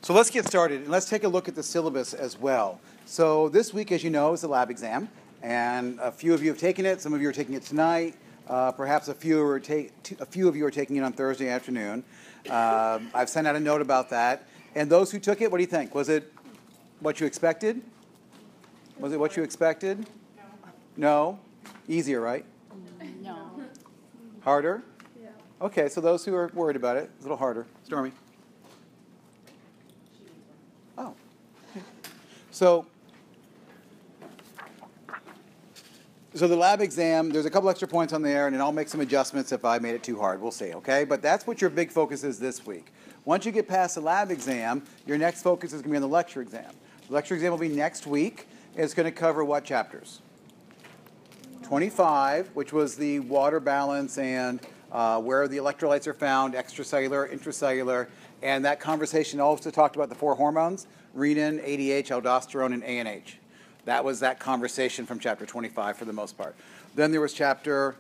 So let's get started, and let's take a look at the syllabus as well. So this week, as you know, is the lab exam, and a few of you have taken it. Some of you are taking it tonight. Perhaps a few of you are taking it on Thursday afternoon. I've sent out a note about that. And those who took it, what do you think? Was it what you expected? Was it what you expected? No? Easier, right? No. Harder? Yeah. Okay, so those who are worried about it, it's a little harder. Stormy? Oh. So the lab exam, there's a couple extra points on there, and then I'll make some adjustments if I made it too hard. We'll see, okay? But that's what your big focus is this week. Once you get past the lab exam, your next focus is going to be on the lecture exam. The lecture exam will be next week. It's going to cover what chapters? 25, which was the water balance and where the electrolytes are found, extracellular, intracellular, and that conversation also talked about the four hormones, renin, ADH, aldosterone, and ANH. That was that conversation from chapter 25 for the most part. Then there was chapter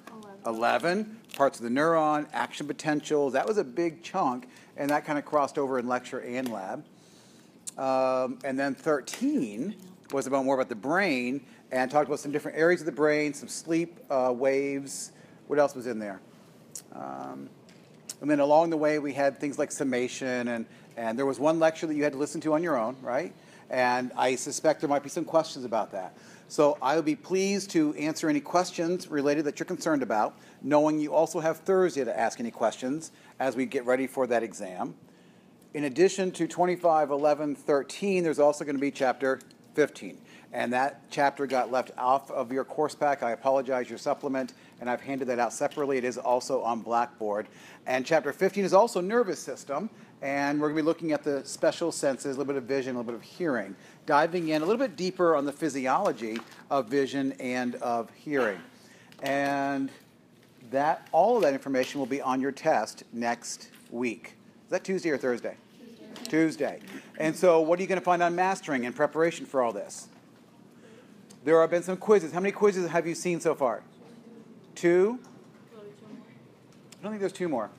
11, parts of the neuron, action potentials. That was a big chunk, and that kind of crossed over in lecture and lab. And then 13 was more about the brain and talked about some different areas of the brain, some sleep waves. What else was in there? And then along the way, we had things like summation, and there was one lecture that you had to listen to on your own, right? And I suspect there might be some questions about that. So I would be pleased to answer any questions related that you're concerned about, knowing you also have Thursday to ask any questions as we get ready for that exam. In addition to 25, 11, 13, there's also going to be chapter 15. And that chapter got left off of your course pack. I apologize, your supplement, and I've handed that out separately. It is also on Blackboard. And chapter 15 is also nervous system. And we're going to be looking at the special senses, a little bit of vision, a little bit of hearing, diving in a little bit deeper on the physiology of vision and of hearing. And all of that information will be on your test next week. Is that Tuesday or Thursday? Tuesday. And so what are you going to find on mastering in preparation for all this? There have been some quizzes. How many quizzes have you seen so far? 2? I don't think there's 2 more.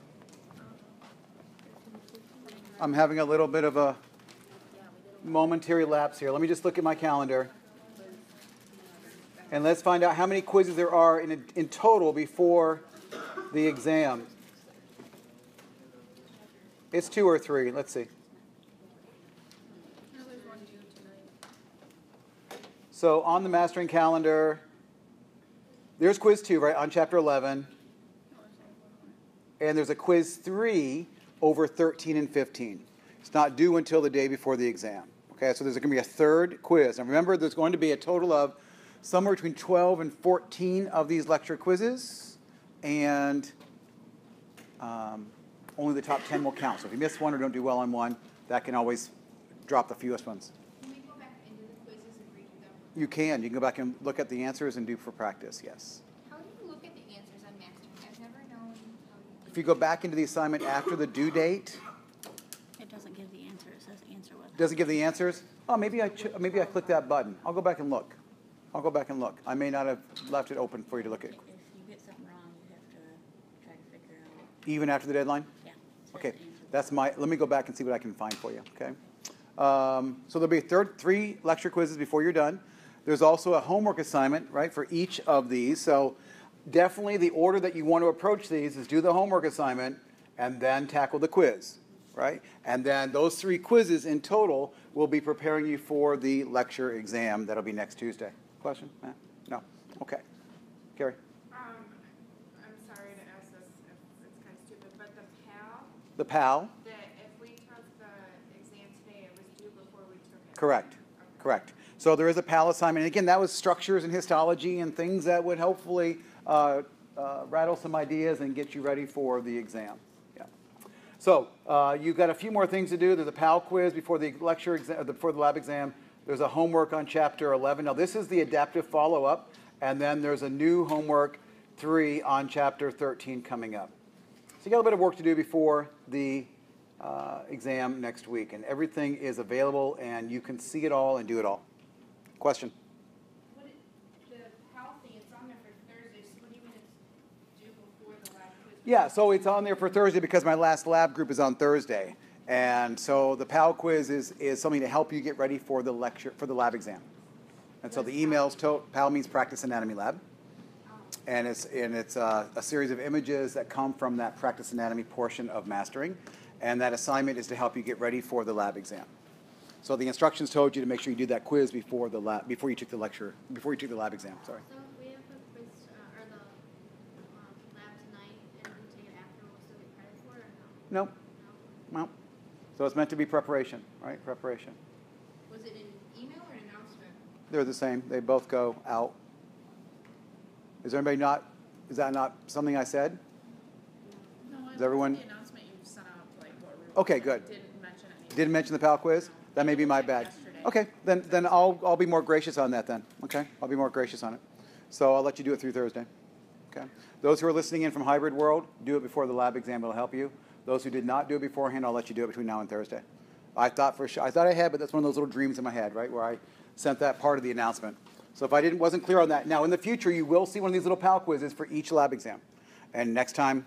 I'm having a little bit of a momentary lapse here. Let me just look at my calendar. And let's find out how many quizzes there are in total before the exam. It's 2 or 3. Let's see. So on the mastering calendar, there's quiz 2, right, on chapter 11. And there's a quiz 3 over 13 and 15. It's not due until the day before the exam. Okay, so there's going to be a third quiz. And remember, there's going to be a total of somewhere between 12 and 14 of these lecture quizzes. And only the top 10 will count. So if you miss one or don't do well on one, that can always drop the fewest ones. Can we go back into the quizzes and read them? You can. You can go back and look at the answers and do for practice, yes. How do you look at the answers on mastering? I've never known how you If you go back into the assignment after the due date, It doesn't give the answer. It says answer with. doesn't give the answers. Oh, maybe I clicked that button. I'll go back and look. I may not have left it open for you to look at. If you get something wrong, you have to try to figure out. Even after the deadline? Yeah. Okay, let me go back and see what I can find for you, okay? So there'll be 3 lecture quizzes before you're done. There's also a homework assignment, right, for each of these. So definitely the order that you want to approach these is do the homework assignment and then tackle the quiz, right? And then those 3 quizzes in total will be preparing you for the lecture exam. That'll be next Tuesday. Question? Matt? No? Okay. Carrie? I'm sorry to ask this, if it's kind of stupid, but the PAL, The PAL? if we took the exam today, it was due before we took it. Correct. Okay. Correct. So there is a PAL assignment. And again, that was structures and histology and things that would hopefully rattle some ideas and get you ready for the exam. Yeah. So you've got a few more things to do. There's a PAL quiz before the lecture exam, before the lab exam. There's a homework on chapter 11. Now this is the adaptive follow-up, and then there's a new homework 3 on chapter 13 coming up. So you got a bit of work to do before the exam next week, and everything is available, and you can see it all and do it all. Question? the PAL thing, it's on there for Thursday, so what do you mean it's due before the lab quiz? Yeah, so it's on there for Thursday because my last lab group is on Thursday. And so the PAL quiz is something to help you get ready for the lecture, for the lab exam. And so the emails, PAL means Practice Anatomy Lab. And it's a series of images that come from that practice anatomy portion of mastering. And that assignment is to help you get ready for the lab exam. So the instructions told you to make sure you do that quiz before you took the lab exam. Sorry. So if we have a quiz or the lab tonight and we take it after, we'll still get credit for it or no? No. No. So it's meant to be preparation, right? Preparation. Was it an email or an announcement? They're the same. They both go out. Is that not something I said? No, Is everyone? The announcement you sent out, like what we Okay, good. didn't mention anything. Didn't mention the PAL quiz? That may be my bad. Yesterday. Okay, then I'll be more gracious on that then. Okay, I'll be more gracious on it. So I'll let you do it through Thursday. Okay. Those who are listening in from hybrid world, do it before the lab exam. It'll help you. Those who did not do it beforehand, I'll let you do it between now and Thursday. I thought I had, but that's one of those little dreams in my head, right, where I sent that part of the announcement. So if I wasn't clear on that, now in the future you will see one of these little PAL quizzes for each lab exam, and next time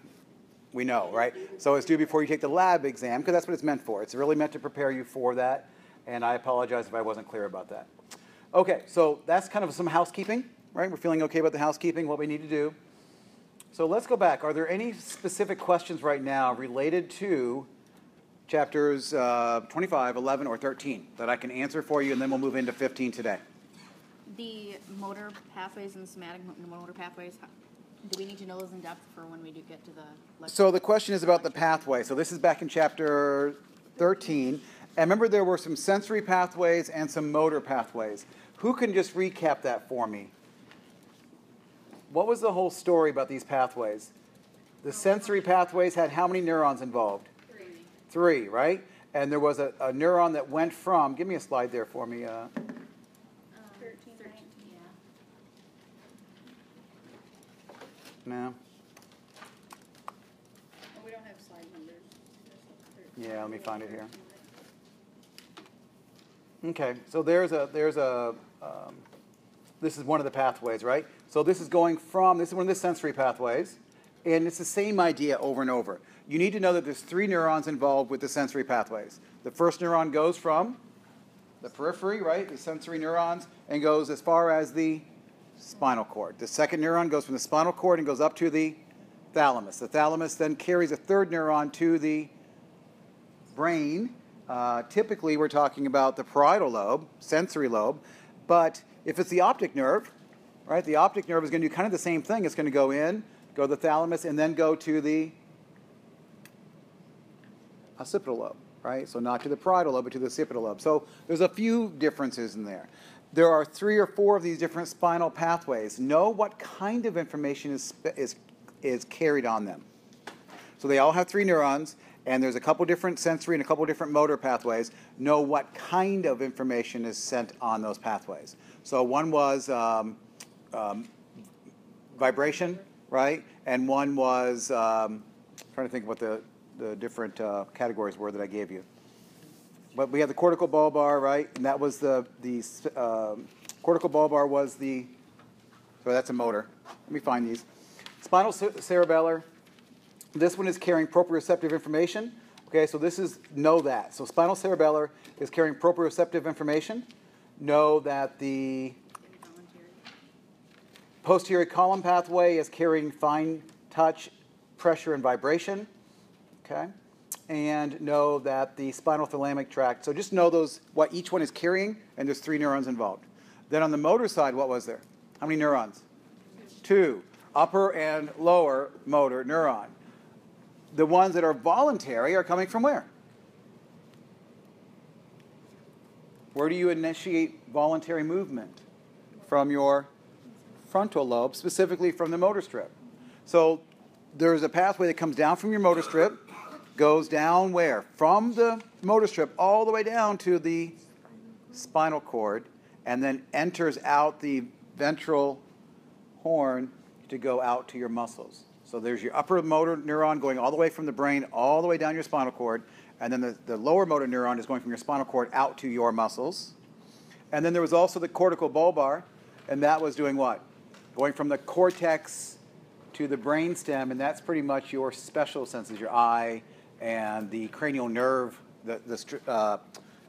we know, right? So it's due before you take the lab exam because that's what it's meant for. It's really meant to prepare you for that, and I apologize if I wasn't clear about that. Okay, so that's kind of some housekeeping, right? We're feeling okay about the housekeeping, what we need to do. So let's go back. Are there any specific questions right now related to chapters 25, 11, or 13 that I can answer for you, and then we'll move into 15 today? The motor pathways and somatic motor pathways, do we need to know those in depth for when we do get to the lecture? So the question is about the pathway. So this is back in chapter 13. And remember there were some sensory pathways and some motor pathways. Who can just recap that for me? What was the whole story about these pathways? The sensory pathways had how many neurons involved? 3, right? And there was a neuron that went from, give me a slide there for me. 13. Yeah. No? Well, we don't have slide numbers. Yeah, let me find it here. Okay, so this is one of the pathways, right? So this is one of the sensory pathways, and it's the same idea over and over. You need to know that there's 3 neurons involved with the sensory pathways. The first neuron goes from the periphery, right, the sensory neurons, and goes as far as the spinal cord. The second neuron goes from the spinal cord and goes up to the thalamus. The thalamus then carries a third neuron to the brain. Typically, we're talking about the parietal lobe, sensory lobe, but if it's the optic nerve, right, the optic nerve is going to do kind of the same thing. It's going to go to the thalamus, and then go to the occipital lobe, right? So not to the parietal lobe, but to the occipital lobe. So there's a few differences in there. There are 3 or 4 of these different spinal pathways. Know what kind of information is carried on them. So they all have 3 neurons, and there's a couple different sensory and a couple different motor pathways. Know what kind of information is sent on those pathways. So one was vibration, right? And one was, trying to think what the different categories were that I gave you. But we have the cortical bulbar, right? And that was the cortical bulbar was so that's a motor. Let me find these. Spinal cerebellar. This one is carrying proprioceptive information. Okay, so know that. So spinal cerebellar is carrying proprioceptive information. Know that the posterior column pathway is carrying fine touch, pressure, and vibration. Okay, and know that the spinal thalamic tract. So just know what each one is carrying, and there's 3 neurons involved. Then on the motor side, what was there? How many neurons? 2. Upper and lower motor neuron. The ones that are voluntary are coming from where? Where do you initiate voluntary movement? From your frontal lobe, specifically from the motor strip. So there's a pathway that comes down from your motor strip, goes down where? From the motor strip all the way down to the spinal cord, and then enters out the ventral horn to go out to your muscles. So there's your upper motor neuron going all the way from the brain all the way down your spinal cord, and then the lower motor neuron is going from your spinal cord out to your muscles. And then there was also the cortical bulbar, and that was doing what? Going from the cortex to the brainstem, and that's pretty much your special senses, your eye and the cranial nerve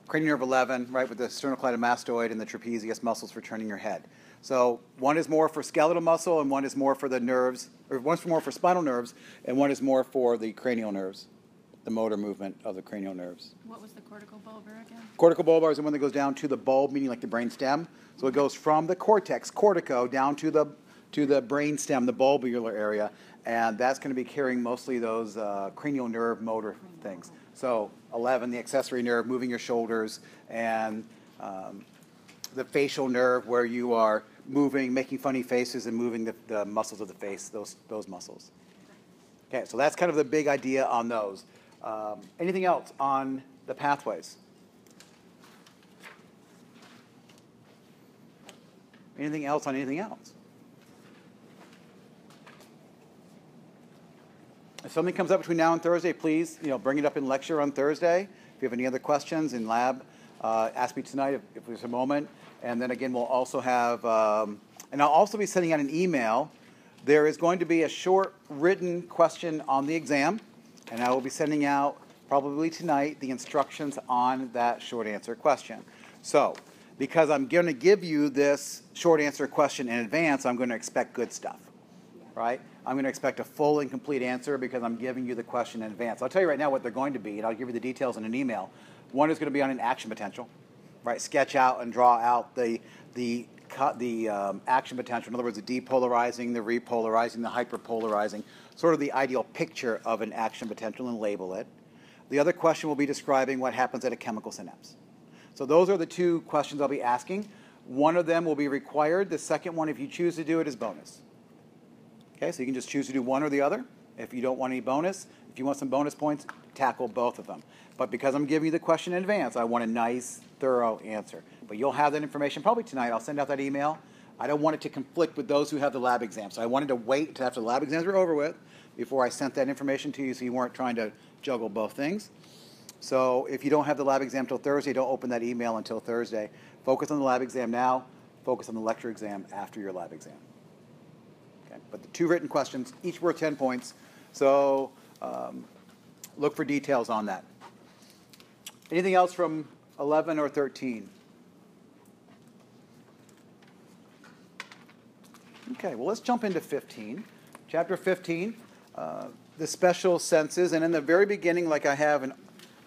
cranial nerve 11, right, with the sternocleidomastoid and the trapezius muscles for turning your head. So one is more for skeletal muscle, and one is more for the nerves, or one's more for spinal nerves, and one is more for the cranial nerves, the motor movement of the cranial nerves. What was the cortical bulbar again? Cortical bulbar is the one that goes down to the bulb, meaning like the brain stem. So it goes from the cortex, cortico, down to the brain stem, the bulbular area, and that's going to be carrying mostly those cranial nerve motor things. So 11, the accessory nerve, moving your shoulders, and the facial nerve, where you are moving, making funny faces and moving the muscles of the face, those muscles. Okay, so that's kind of the big idea on those. Anything else on the pathways? Anything else on anything else? If something comes up between now and Thursday, please, bring it up in lecture on Thursday. If you have any other questions in lab, ask me tonight if there's a moment. And then again, we'll also have, and I'll also be sending out an email. There is going to be a short written question on the exam, and I will be sending out probably tonight the instructions on that short answer question. So, because I'm going to give you this short answer question in advance, I'm going to expect good stuff, right? I'm going to expect a full and complete answer because I'm giving you the question in advance. I'll tell you right now what they're going to be, and I'll give you the details in an email. One is going to be on an action potential, right? Sketch out and draw out the action potential. In other words, the depolarizing, the repolarizing, the hyperpolarizing, sort of the ideal picture of an action potential, and label it. The other question will be describing what happens at a chemical synapse. So those are the two questions I'll be asking. One of them will be required. The second one, if you choose to do it, is bonus. Okay, so you can just choose to do one or the other. If you don't want any bonus, if you want some bonus points, tackle both of them. But because I'm giving you the question in advance, I want a nice, thorough answer. But you'll have that information probably tonight. I'll send out that email. I don't want it to conflict with those who have the lab exam. So I wanted to wait until after the lab exams were over with before I sent that information to you so you weren't trying to juggle both things. So if you don't have the lab exam until Thursday, don't open that email until Thursday. Focus on the lab exam now. Focus on the lecture exam after your lab exam. Okay? But the two written questions, each worth 10 points. So look for details on that. Anything else from 11 or 13? Okay, well, let's jump into 15. Chapter 15, the special senses. And in the very beginning, like I have in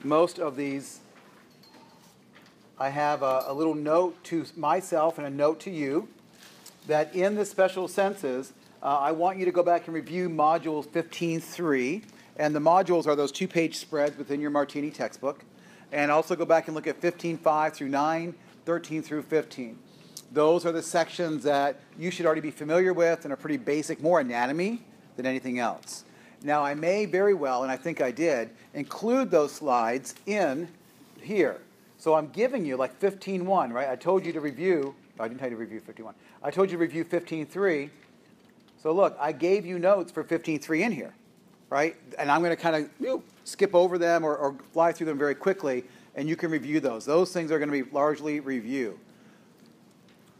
most of these, I have a little note to myself and a note to you that in the special senses, I want you to go back and review modules 15.3. And the modules are those two-page spreads within your Martini textbook. And also go back and look at 15.5 through 9, 13 through 15. Those are the sections that you should already be familiar with and are pretty basic, more anatomy than anything else. Now, I may very well, and I think I did, include those slides in here. So I'm giving you like 15.1, right? I told you to review, I didn't tell you to review 15.1. I told you to review 15.3. So look, I gave you notes for 15.3 in here, right? And I'm going to kind of skip over them or fly through them very quickly, and you can review those. Those things are going to be largely review.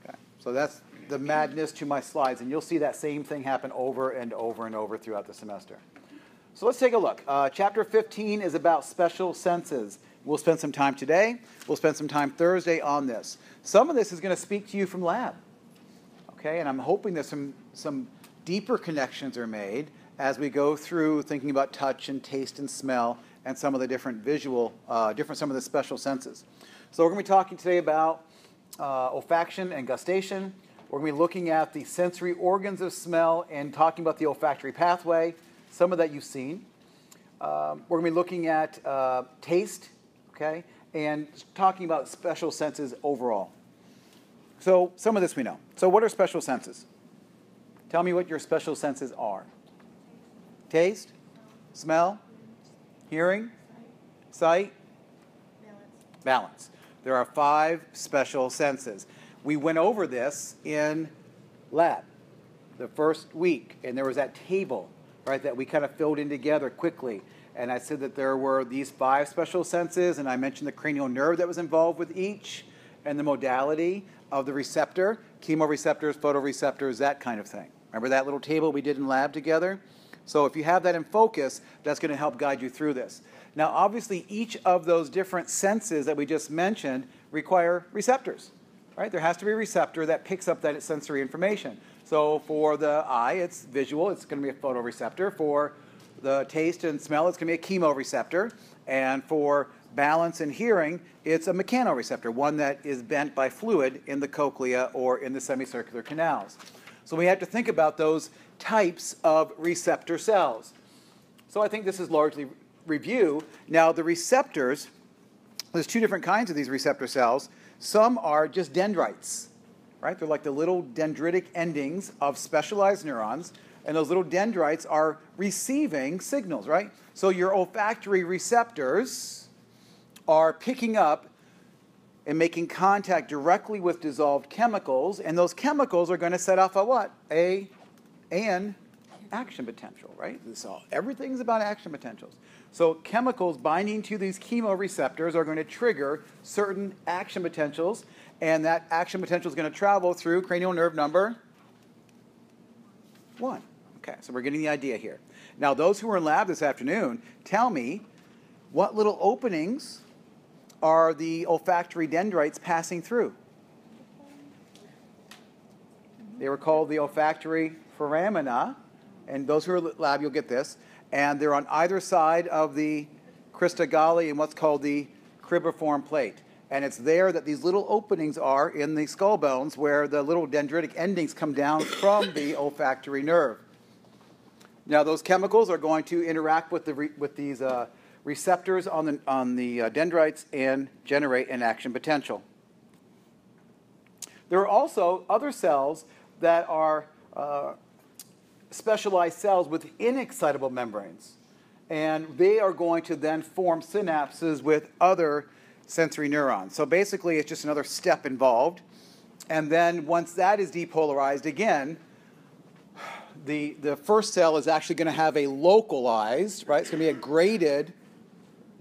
Okay. So that's the madness to my slides, and you'll see that same thing happen over and over and over throughout the semester. So let's take a look. Chapter 15 is about special senses. We'll spend some time today. We'll spend some time Thursday on this. Some of this is going to speak to you from lab. Okay, and I'm hoping that some deeper connections are made as we go through thinking about touch and taste and smell and some of the different visual, some of the special senses. So we're going to be talking today about olfaction and gustation. We're going to be looking at the sensory organs of smell and talking about the olfactory pathway. Some of that you've seen. We're going to be looking at taste, okay, and talking about special senses overall. So some of this we know. So what are special senses? Tell me what your special senses are. Taste, smell, hearing, sight, balance. There are 5 special senses. We went over this in lab the first week, and there was that table, right, that we kind of filled in together quickly. And I said that there were these 5 special senses, and I mentioned the cranial nerve that was involved with each, and the modality of the receptor, chemoreceptors, photoreceptors, that kind of thing. Remember that little table we did in lab together? So if you have that in focus, that's going to help guide you through this. Now, obviously, each of those different senses that we just mentioned require receptors, right? There has to be a receptor that picks up that sensory information. So for the eye, it's visual. It's going to be a photoreceptor. For the taste and smell, it's going to be a chemoreceptor. And for balance and hearing, it's a mechanoreceptor, one that is bent by fluid in the cochlea or in the semicircular canals. So we have to think about those types of receptor cells. So I think this is largely review. Now the receptors, there's two different kinds of these receptor cells. Some are just dendrites, right? They're like the little dendritic endings of specialized neurons, and those little dendrites are receiving signals, right? So your olfactory receptors are picking up and making contact directly with dissolved chemicals, and those chemicals are going to set off a what? An action potential, right? So everything's about action potentials. So chemicals binding to these chemoreceptors are going to trigger certain action potentials, and that action potential is going to travel through cranial nerve number 1. Okay, so we're getting the idea here. Now, those who were in lab this afternoon, tell me what little openings are the olfactory dendrites passing through? They were called the olfactory foramina, and those who are in lab, you'll get this. And they're on either side of the crista galli and what's called the cribriform plate. And it's there that these little openings are in the skull bones where the little dendritic endings come down from the olfactory nerve. Now, those chemicals are going to interact with these receptors on the dendrites and generate an action potential. There are also other cells that are specialized cells within excitable membranes, and they are going to then form synapses with other sensory neurons. So basically, it's just another step involved. And then once that is depolarized, again, the first cell is actually going to have a localized, right? It's going to be a graded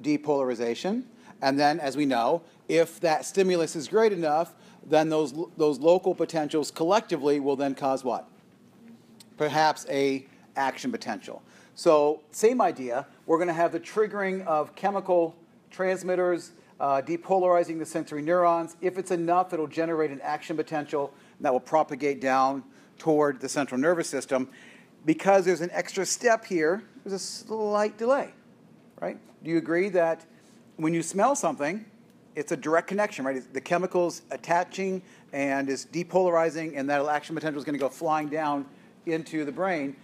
depolarization. And then, as we know, if that stimulus is great enough, then those local potentials collectively will then cause what? Perhaps a action potential. So same idea. We're going to have the triggering of chemical transmitters depolarizing the sensory neurons. If it's enough, it'll generate an action potential that will propagate down toward the central nervous system. Because there's an extra step here, there's a slight delay, right? Do you agree that when you smell something, it's a direct connection, right? The chemicals attaching and is depolarizing, and that action potential is going to go flying down into the brain.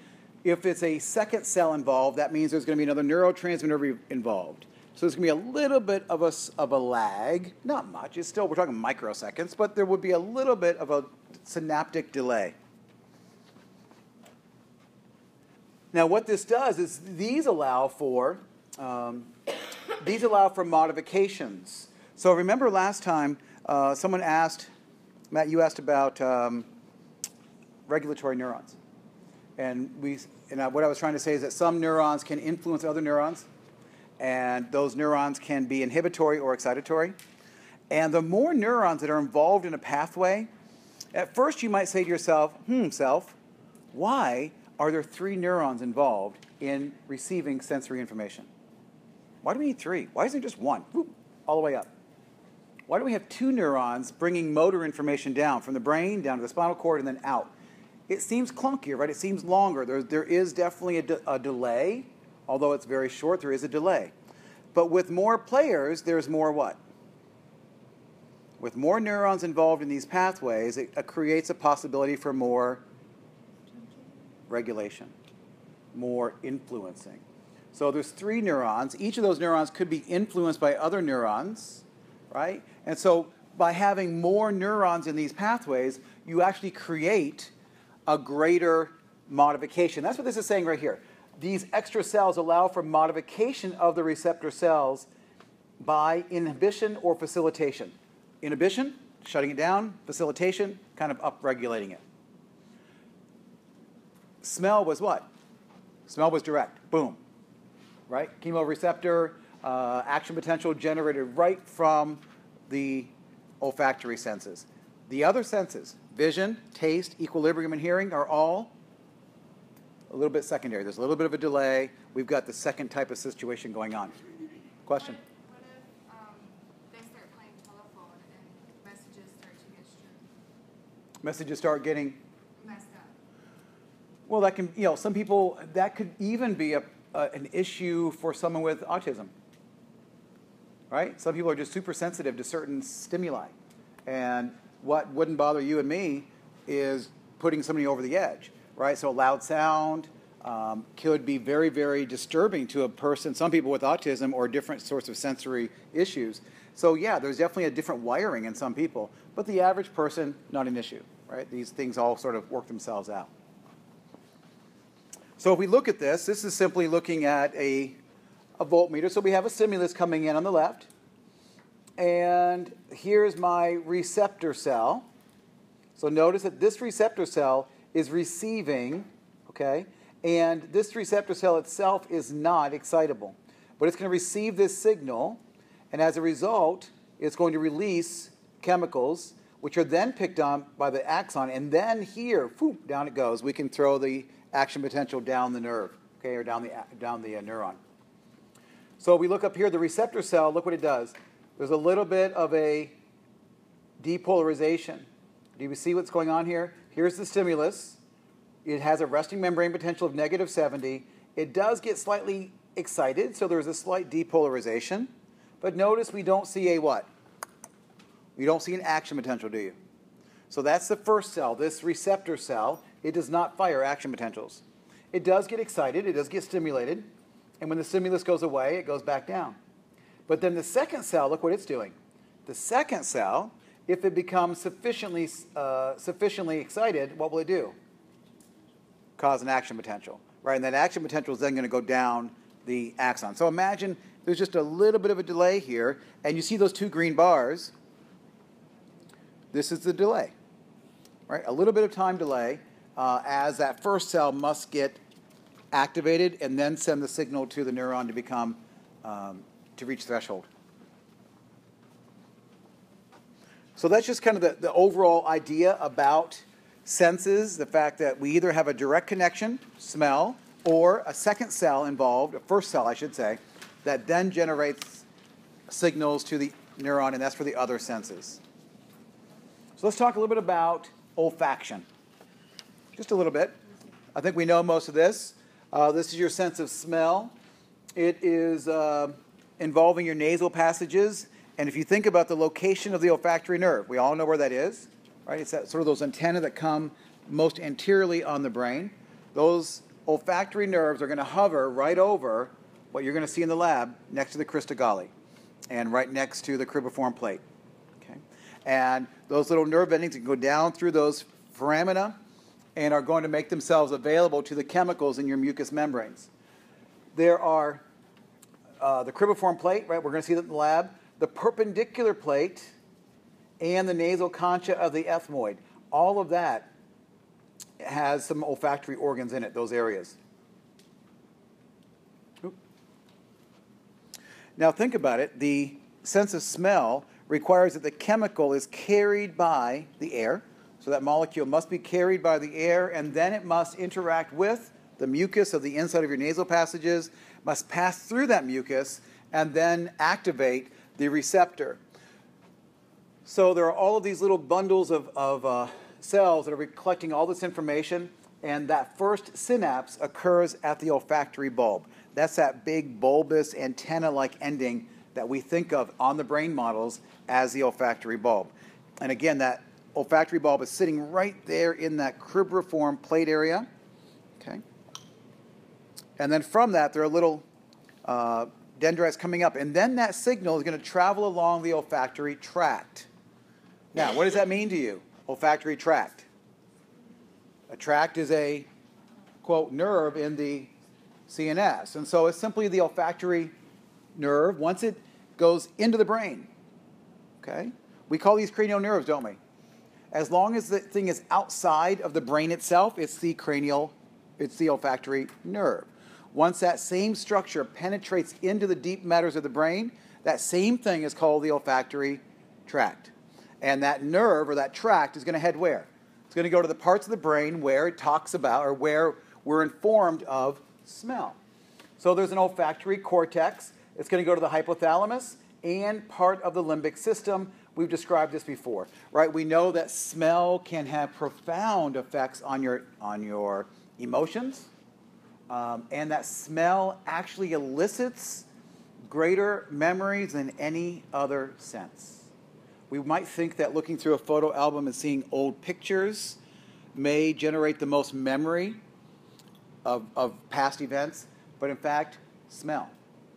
If it's a second cell involved, that means there's going to be another neurotransmitter involved. So there's going to be a little bit of a lag, not much. It's still, we're talking microseconds, but there would be a little bit of a synaptic delay. Now, what this does is these allow for modifications. So remember last time someone asked, Matt, you asked about regulatory neurons. And what I was trying to say is that some neurons can influence other neurons, and those neurons can be inhibitory or excitatory. And the more neurons that are involved in a pathway, at first you might say to yourself, self, why are there 3 neurons involved in receiving sensory information? Why do we need 3? Why isn't it just 1? Whoop, all the way up. Why do we have 2 neurons bringing motor information down from the brain, down to the spinal cord, and then out? It seems clunkier, right? It seems longer. There is definitely a delay. Although it's very short, there is a delay. But with more players, there's more what? With more neurons involved in these pathways, it creates a possibility for more regulation, more influencing. So there's 3 neurons. Each of those neurons could be influenced by other neurons, right? And so by having more neurons in these pathways, you actually create a greater modification. That's what this is saying right here. These extra cells allow for modification of the receptor cells by inhibition or facilitation. Inhibition, shutting it down. Facilitation, kind of upregulating it. Smell was what? Smell was direct. Boom. Right? Chemoreceptor, action potential generated right from the olfactory senses. The other senses, vision, taste, equilibrium, and hearing, are all a little bit secondary. There's a little bit of a delay. We've got the second type of situation going on. Question? What if they start playing telephone and messages start to get strewn? Messages start getting Messed up. well. That can, you know, some people, that could even be an issue for someone with autism. Right? Some people are just super sensitive to certain stimuli, and what wouldn't bother you and me is putting somebody over the edge. Right? So a loud sound could be very, very disturbing to a person, some people with autism or different sorts of sensory issues. So yeah, there's definitely a different wiring in some people, but the average person, not an issue, right? These things all sort of work themselves out. So if we look at this is simply looking at a voltmeter. So we have a stimulus coming in on the left, and here's my receptor cell. So notice that this receptor cell is receiving, okay, and this receptor cell itself is not excitable, but it's going to receive this signal, and as a result, it's going to release chemicals, which are then picked up by the axon, and then here, whoop, down it goes. We can throw the action potential down the nerve, okay, or down the neuron. So we look up here, the receptor cell, look what it does. There's a little bit of a depolarization. Do you see what's going on here? Here's the stimulus. It has a resting membrane potential of negative 70. It does get slightly excited, so there's a slight depolarization. But notice we don't see a what? We don't see an action potential, do you? So that's the first cell, this receptor cell. It does not fire action potentials. It does get excited, it does get stimulated, and when the stimulus goes away, it goes back down. But then the second cell, look what it's doing. The second cell, if it becomes sufficiently excited, what will it do? Cause an action potential, right? And that action potential is then going to go down the axon. So imagine there's just a little bit of a delay here, and you see those two green bars. This is the delay, right? A little bit of time delay as that first cell must get activated and then send the signal to the neuron to become, to reach threshold. So that's just kind of the overall idea about senses, the fact that we either have a direct connection, smell, or a second cell involved, a first cell I should say, that then generates signals to the neuron, and that's for the other senses. So let's talk a little bit about olfaction. Just a little bit. I think we know most of this. This is your sense of smell. It is involving your nasal passages. And if you think about the location of the olfactory nerve, we all know where that is, right? It's that, sort of those antennae that come most anteriorly on the brain. Those olfactory nerves are going to hover right over what you're going to see in the lab next to the crista galli and right next to the cribriform plate. Okay? And those little nerve endings can go down through those foramina and are going to make themselves available to the chemicals in your mucous membranes. There are the cribriform plate, right? We're going to see that in the lab. The perpendicular plate and the nasal concha of the ethmoid. All of that has some olfactory organs in it, those areas. Oop. Now think about it. The sense of smell requires that the chemical is carried by the air. So that molecule must be carried by the air, and then it must interact with the mucus of the inside of your nasal passages, must pass through that mucus, and then activate the receptor. So there are all of these little bundles of cells that are collecting all this information, and that first synapse occurs at the olfactory bulb. That's that big bulbous antenna-like ending that we think of on the brain models as the olfactory bulb. And again, that olfactory bulb is sitting right there in that cribriform plate area. Okay. And then from that, there are little dendrites coming up, and then that signal is going to travel along the olfactory tract. Now, what does that mean to you? Olfactory tract. A tract is a, quote, nerve in the CNS, and so it's simply the olfactory nerve once it goes into the brain. Okay? We call these cranial nerves, don't we? As long as the thing is outside of the brain itself, it's the olfactory nerve. Once that same structure penetrates into the deep matters of the brain, that same thing is called the olfactory tract. And that nerve or that tract is going to head where? It's going to go to the parts of the brain where it talks about, or where we're informed of smell. So there's an olfactory cortex. It's going to go to the hypothalamus and part of the limbic system. We've described this before, right? We know that smell can have profound effects on your emotions, and that smell actually elicits greater memories than any other sense. We might think that looking through a photo album and seeing old pictures may generate the most memory of past events, but in fact, smell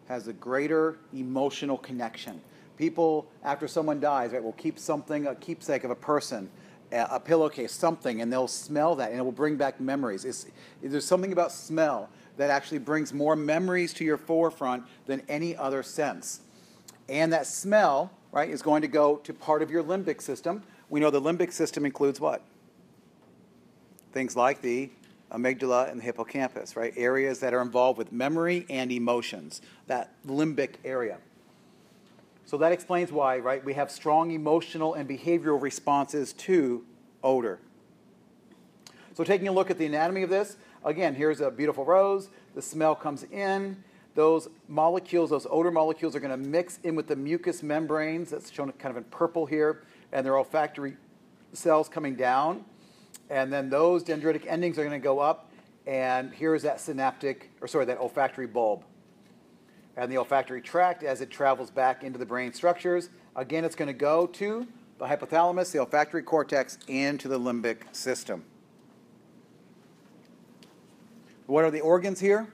has a greater emotional connection. People, after someone dies, right, will keep something, a keepsake of a person, a pillowcase, something, and they'll smell that, and it will bring back memories. There's something about smell that actually brings more memories to your forefront than any other sense. And that smell, right, is going to go to part of your limbic system. We know the limbic system includes what? Things like the amygdala and the hippocampus, right? Areas that are involved with memory and emotions, that limbic area. So that explains why, right, we have strong emotional and behavioral responses to odor. So taking a look at the anatomy of this, again, here's a beautiful rose. The smell comes in. Those molecules, those odor molecules, are going to mix in with the mucous membranes. That's shown kind of in purple here. And there are olfactory cells coming down. And then those dendritic endings are going to go up. And here's that that olfactory bulb. And the olfactory tract, as it travels back into the brain structures, again, it's going to go to the hypothalamus, the olfactory cortex, and to the limbic system. What are the organs here?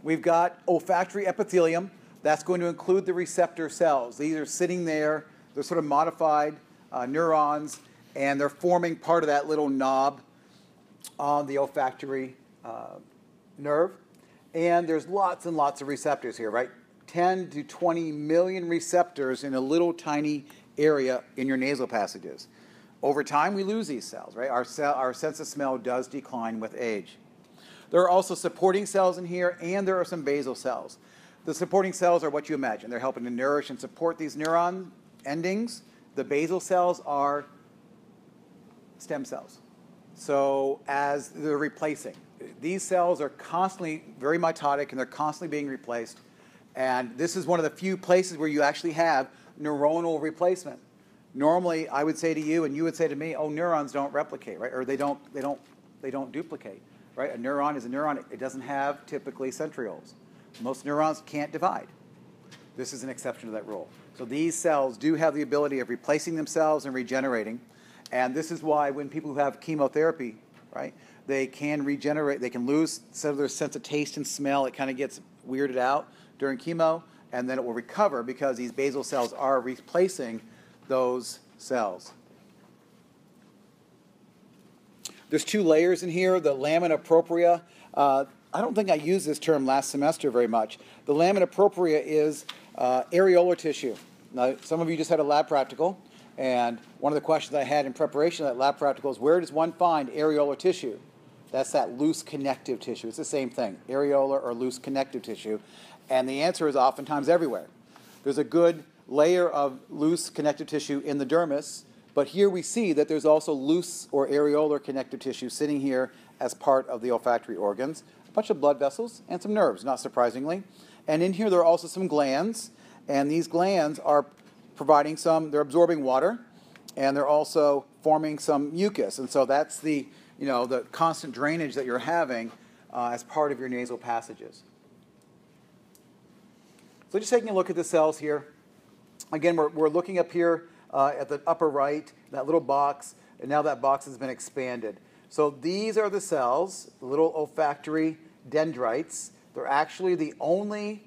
We've got olfactory epithelium. That's going to include the receptor cells. These are sitting there. They're sort of modified neurons, and they're forming part of that little knob on the olfactory nerve. And there's lots and lots of receptors here, right? 10 to 20 million receptors in a little tiny area in your nasal passages. Over time, we lose these cells, right? Our sense of smell does decline with age. There are also supporting cells in here, and there are some basal cells. The supporting cells are what you imagine. They're helping to nourish and support these neuron endings. The basal cells are stem cells. So as they're replacing, these cells are constantly very mitotic, and they're constantly being replaced. And this is one of the few places where you actually have neuronal replacement. Normally, I would say to you, and you would say to me, "Oh, neurons don't replicate, right? Or they don't duplicate, right? A neuron is a neuron. It doesn't have typically centrioles. Most neurons can't divide. This is an exception to that rule. So these cells do have the ability of replacing themselves and regenerating. And this is why when people who have chemotherapy, right, they can regenerate. They can lose some of their sense of taste and smell. It kind of gets weirded out during chemo, and then it will recover because these basal cells are replacing those cells. There's two layers in here, the lamina propria. I don't think I used this term last semester very much. The lamina propria is areolar tissue. Now, some of you just had a lab practical, and one of the questions I had in preparation of that lab practical is, where does one find areolar tissue? That's that loose connective tissue. It's the same thing, areolar or loose connective tissue. And the answer is oftentimes everywhere. There's a good layer of loose connective tissue in the dermis, but here we see that there's also loose or areolar connective tissue sitting here as part of the olfactory organs, a bunch of blood vessels and some nerves, not surprisingly. And in here there are also some glands, and these glands are providing they're absorbing water, and they're also forming some mucus. And so that's the constant drainage that you're having as part of your nasal passages. So just taking a look at the cells here. Again, we're looking up here at the upper right, that little box, and now that box has been expanded. So these are the cells, little olfactory dendrites. They're actually the only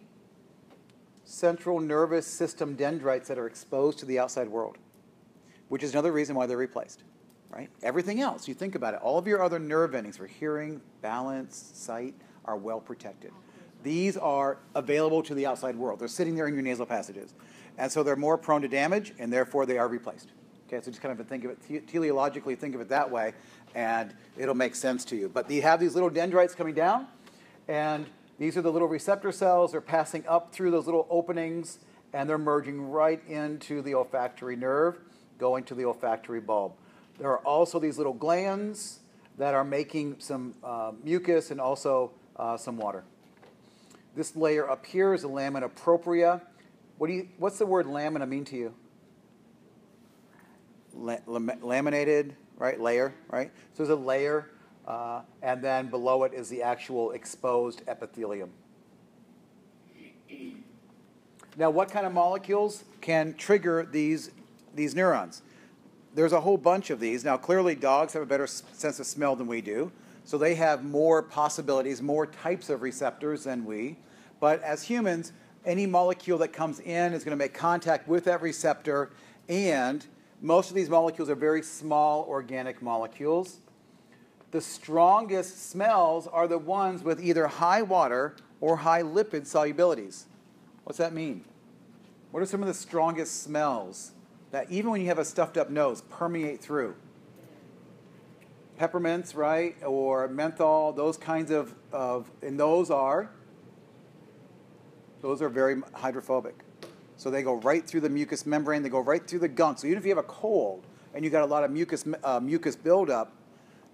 central nervous system dendrites that are exposed to the outside world, which is another reason why they're replaced, right? Everything else, you think about it, all of your other nerve endings for hearing, balance, sight are well protected. These are available to the outside world. They're sitting there in your nasal passages. And so they're more prone to damage, and therefore they are replaced. Okay, so just kind of think of it, teleologically think of it that way, and it'll make sense to you. But you have these little dendrites coming down, and these are the little receptor cells. They're passing up through those little openings, and they're merging right into the olfactory nerve, going to the olfactory bulb. There are also these little glands that are making some mucus and also some water. This layer up here is the lamina propria. What's the word lamina mean to you? Laminated, right? Layer, right? So there's a layer, and then below it is the actual exposed epithelium. Now, what kind of molecules can trigger these neurons? There's a whole bunch of these. Now, clearly, dogs have a better sense of smell than we do, so they have more possibilities, more types of receptors than we. But as humans, any molecule that comes in is going to make contact with that receptor, and most of these molecules are very small organic molecules. The strongest smells are the ones with either high water or high lipid solubilities. What's that mean? What are some of the strongest smells that even when you have a stuffed up nose permeate through? Peppermints, right? Or menthol, those kinds of and those are very hydrophobic. So they go right through the mucous membrane, they go right through the gunk. So even if you have a cold and you got a lot of mucus buildup,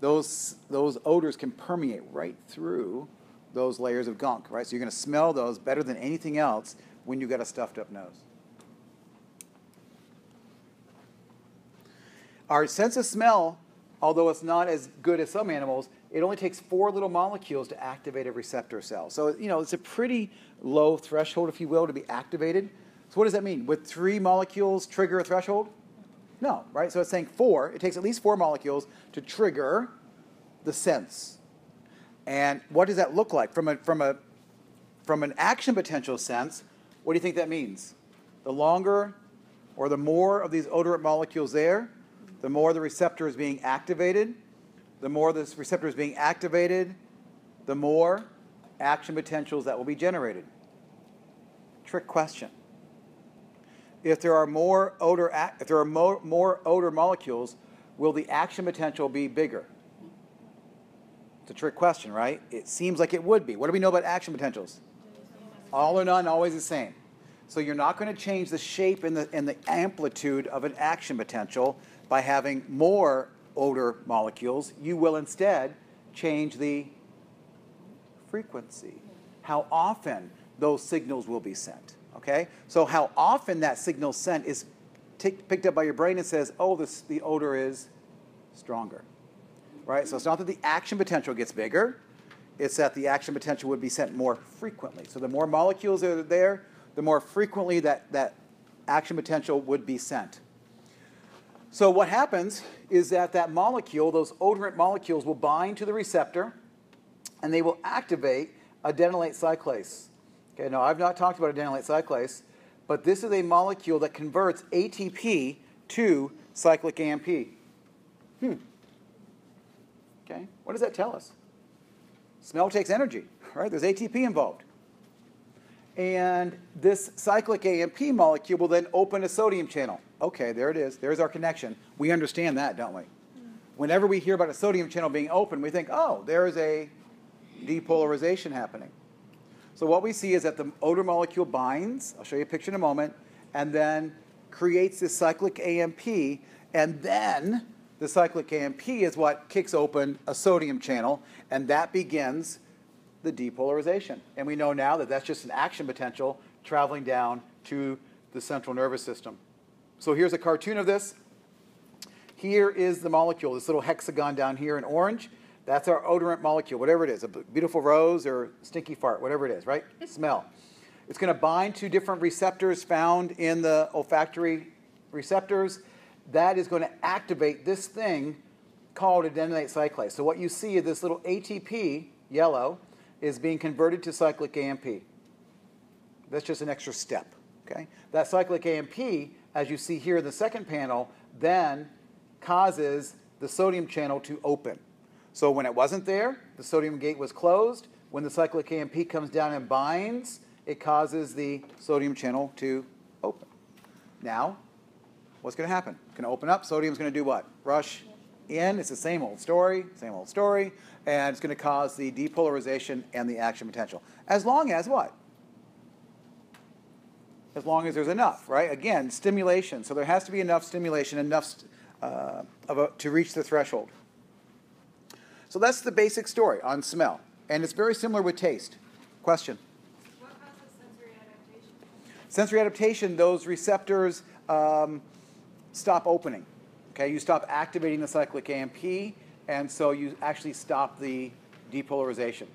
those odors can permeate right through those layers of gunk, right? So you're going to smell those better than anything else when you got a stuffed up nose. Our sense of smell, although it's not as good as some animals, it only takes 4 little molecules to activate a receptor cell. So, it's a pretty low threshold, if you will, to be activated. So what does that mean? Would 3 molecules trigger a threshold? No, right? So it's saying 4. It takes at least 4 molecules to trigger the sense. And what does that look like? From an action potential sense, what do you think that means? The longer or the more of these odorant molecules there, the more the receptor is being activated. The more this receptor is being activated, the more action potentials that will be generated. Trick question. If there are more odor molecules, will the action potential be bigger? It's a trick question, right? It seems like it would be. What do we know about action potentials? All or none, always the same. So you're not going to change the shape and the amplitude of an action potential by having more odor molecules. You will instead change the frequency, how often those signals will be sent. Okay? So how often that signal sent is picked up by your brain and says, oh, the odor is stronger. Right? So it's not that the action potential gets bigger, it's that the action potential would be sent more frequently. So the more molecules that are there, the more frequently that action potential would be sent. So what happens is that molecule, those odorant molecules, will bind to the receptor, and they will activate adenylate cyclase. Okay, now I've not talked about adenylate cyclase, but this is a molecule that converts ATP to cyclic AMP. Okay, what does that tell us? Smell takes energy, right? There's ATP involved. And this cyclic AMP molecule will then open a sodium channel. Okay, there it is. There's our connection. We understand that, don't we? Whenever we hear about a sodium channel being open, we think, oh, there's a depolarization happening. So what we see is that the odor molecule binds, I'll show you a picture in a moment, and then creates this cyclic AMP, and then the cyclic AMP is what kicks open a sodium channel, and that begins the depolarization. And we know now that that's just an action potential traveling down to the central nervous system. So here's a cartoon of this. Here is the molecule, this little hexagon down here in orange. That's our odorant molecule, whatever it is, a beautiful rose or stinky fart, whatever it is, right? Smell. It's going to bind to different receptors found in the olfactory receptors. That is going to activate this thing called adenylate cyclase. So what you see is this little ATP, yellow, is being converted to cyclic AMP. That's just an extra step. Okay? That cyclic AMP, as you see here in the second panel, then causes the sodium channel to open. So when it wasn't there, the sodium gate was closed. When the cyclic AMP comes down and binds, it causes the sodium channel to open. Now, what's going to happen? It's going to open up. Sodium's going to do what? Rush in. It's the same old story, and it's going to cause the depolarization and the action potential. As long as what? As long as there's enough, right? Again, stimulation. So there has to be enough stimulation, enough to reach the threshold. So that's the basic story on smell. And it's very similar with taste. Question? What causes sensory adaptation? Sensory adaptation, those receptors stop opening. Okay, you stop activating the cyclic AMP, and so you actually stop the depolarization.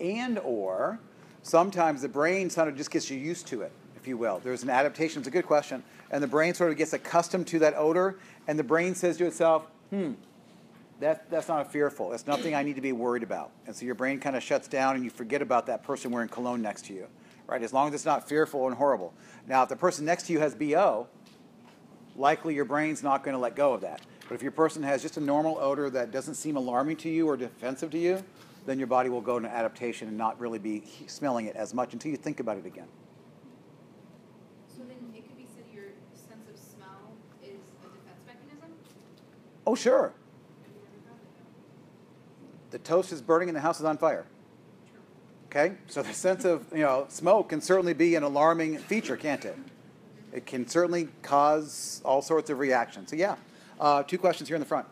And or sometimes the brain sort of just gets you used to it, if you will. There's an adaptation. It's a good question. And the brain sort of gets accustomed to that odor, and the brain says to itself, that's not fearful. It's nothing I need to be worried about. And so your brain kind of shuts down, and you forget about that person wearing cologne next to you, right? As long as it's not fearful and horrible. Now, if the person next to you has BO, likely your brain's not going to let go of that. But if your person has just a normal odor that doesn't seem alarming to you or defensive to you, then your body will go into adaptation and not really be smelling it as much until you think about it again. So then it could be said your sense of smell is a defense mechanism? Oh, sure. Have you ever thought of that? The toast is burning and the house is on fire. Okay? So the sense of, smoke can certainly be an alarming feature, can't it? It can certainly cause all sorts of reactions. So yeah, 2 questions here in the front.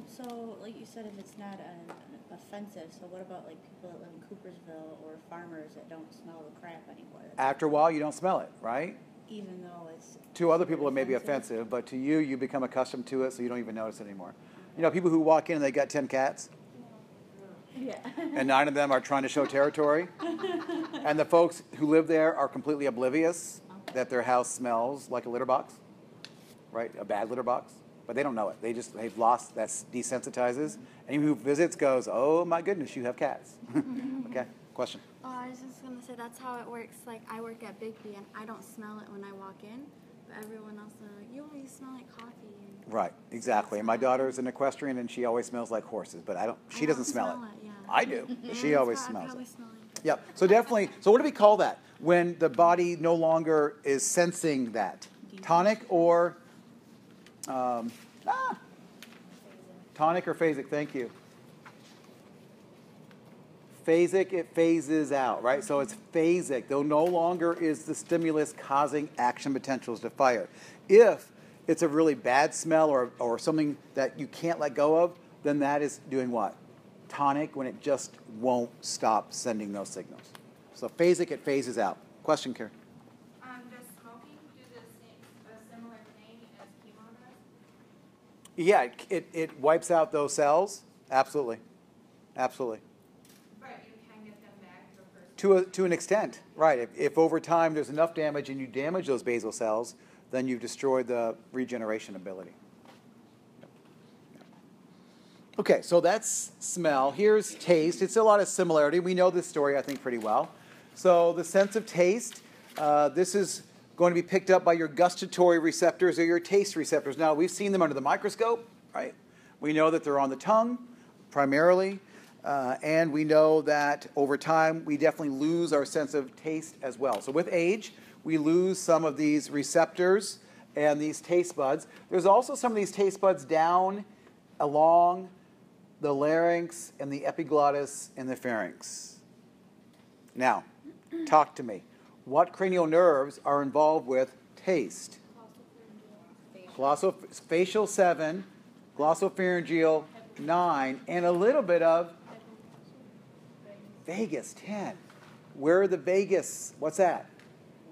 So, like you said, if it's not offensive, so what about like people that live in Coopersville or farmers that don't smell the crap anymore? After a while, you don't smell it, right? Even though it's... To other people, it may be offensive, but to you, you become accustomed to it, so you don't even notice it anymore. People who walk in and they got 10 cats, Yeah. and 9 of them are trying to show territory, and the folks who live there are completely oblivious that their house smells like a litter box, right? A bad litter box. But they don't know it. They've lost, that desensitizes. Anyone who visits goes, oh my goodness, you have cats. Okay, question? Oh, I was just gonna say that's how it works. Like I work at Bigby and I don't smell it when I walk in, but everyone else are like, you always smell like coffee. And Right, exactly. And my daughter's an equestrian and she always smells like horses, but she doesn't smell it. Yeah. I do. She always I smells probably it. smell it. Yep. So definitely. So what do we call that? When the body no longer is sensing that? Tonic or tonic or phasic? Thank you. Phasic, it phases out, right? So it's phasic. Though no longer is the stimulus causing action potentials to fire. If it's a really bad smell or something that you can't let go of, then that is doing what? Tonic, when it just won't stop sending those signals. So phasic, it phases out. Question, Karen? Does smoking do a similar thing as chemo does? Yeah, it wipes out those cells. Absolutely. Absolutely. But you can get them back to a person. To an extent, right. If over time there's enough damage and you damage those basal cells, then you've destroyed the regeneration ability. Okay, so that's smell. Here's taste. It's a lot of similarity. We know this story, I think, pretty well. So the sense of taste, this is going to be picked up by your gustatory receptors or your taste receptors. Now, we've seen them under the microscope, right? We know that they're on the tongue, primarily. And we know that over time, we definitely lose our sense of taste as well. So with age, we lose some of these receptors and these taste buds. There's also some of these taste buds down along the larynx and the epiglottis and the pharynx. Now, talk to me. What cranial nerves are involved with taste? Glossofacial 7, glossopharyngeal 9, and a little bit of vagus 10. Where are the vagus? What's that?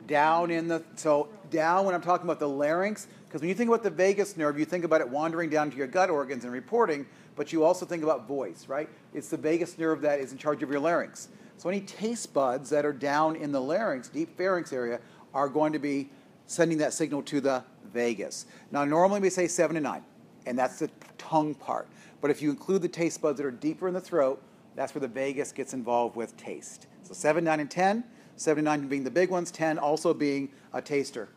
Down in the, so down when I'm talking about the larynx, because when you think about the vagus nerve, you think about it wandering down to your gut organs and reporting, but you also think about voice, right? It's the vagus nerve that is in charge of your larynx. So any taste buds that are down in the larynx, deep pharynx area, are going to be sending that signal to the vagus. Now, normally we say 7 to 9, and that's the tongue part. But if you include the taste buds that are deeper in the throat, that's where the vagus gets involved with taste. So 7, 9, and 10. 7 and 9 being the big ones, 10 also being a taster.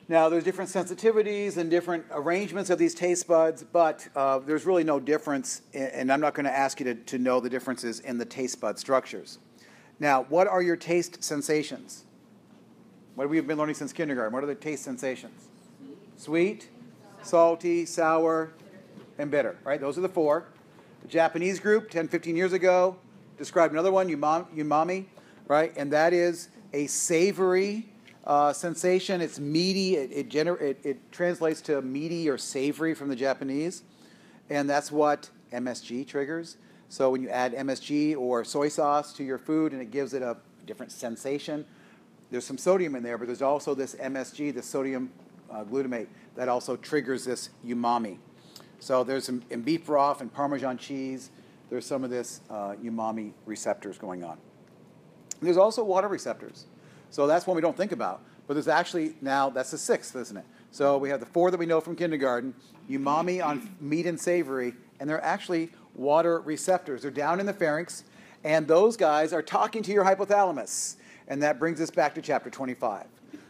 Now, there's different sensitivities and different arrangements of these taste buds, but there's really no difference, and I'm not going to ask you to know the differences in the taste bud structures. Now, what are your taste sensations? What have we been learning since kindergarten? What are the taste sensations? Sweet, salty, sour, and bitter, right? Those are the 4. The Japanese group, 10, 15 years ago, described another one, umami, right? And that is a savory sensation. It's meaty. It translates to meaty or savory from the Japanese. and that's what MSG triggers. So when you add MSG or soy sauce to your food and it gives it a different sensation, there's some sodium in there, but there's also this MSG, the sodium glutamate, that also triggers this umami. So there's some, in beef broth and Parmesan cheese, there's some of this umami receptors going on. There's also water receptors. So that's one we don't think about. But there's actually now, that's the sixth, isn't it? So we have the four that we know from kindergarten, umami on meat and savory, and they're actually water receptors. They're down in the pharynx, and those guys are talking to your hypothalamus. And that brings us back to chapter 25.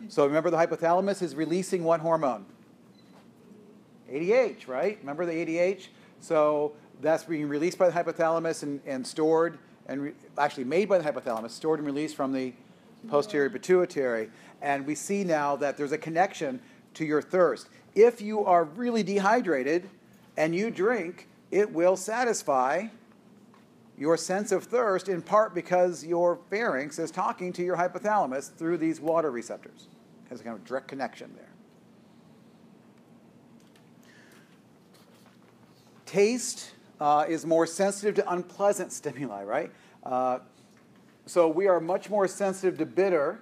So remember, the hypothalamus is releasing what hormone? ADH, right? Remember the ADH? So that's being released by the hypothalamus and stored, and actually made by the hypothalamus, stored and released from the posterior pituitary. And we see now that there's a connection to your thirst. If you are really dehydrated and you drink, it will satisfy your sense of thirst, in part because your pharynx is talking to your hypothalamus through these water receptors. Has a kind of direct connection there. Taste is more sensitive to unpleasant stimuli, right? So we are much more sensitive to bitter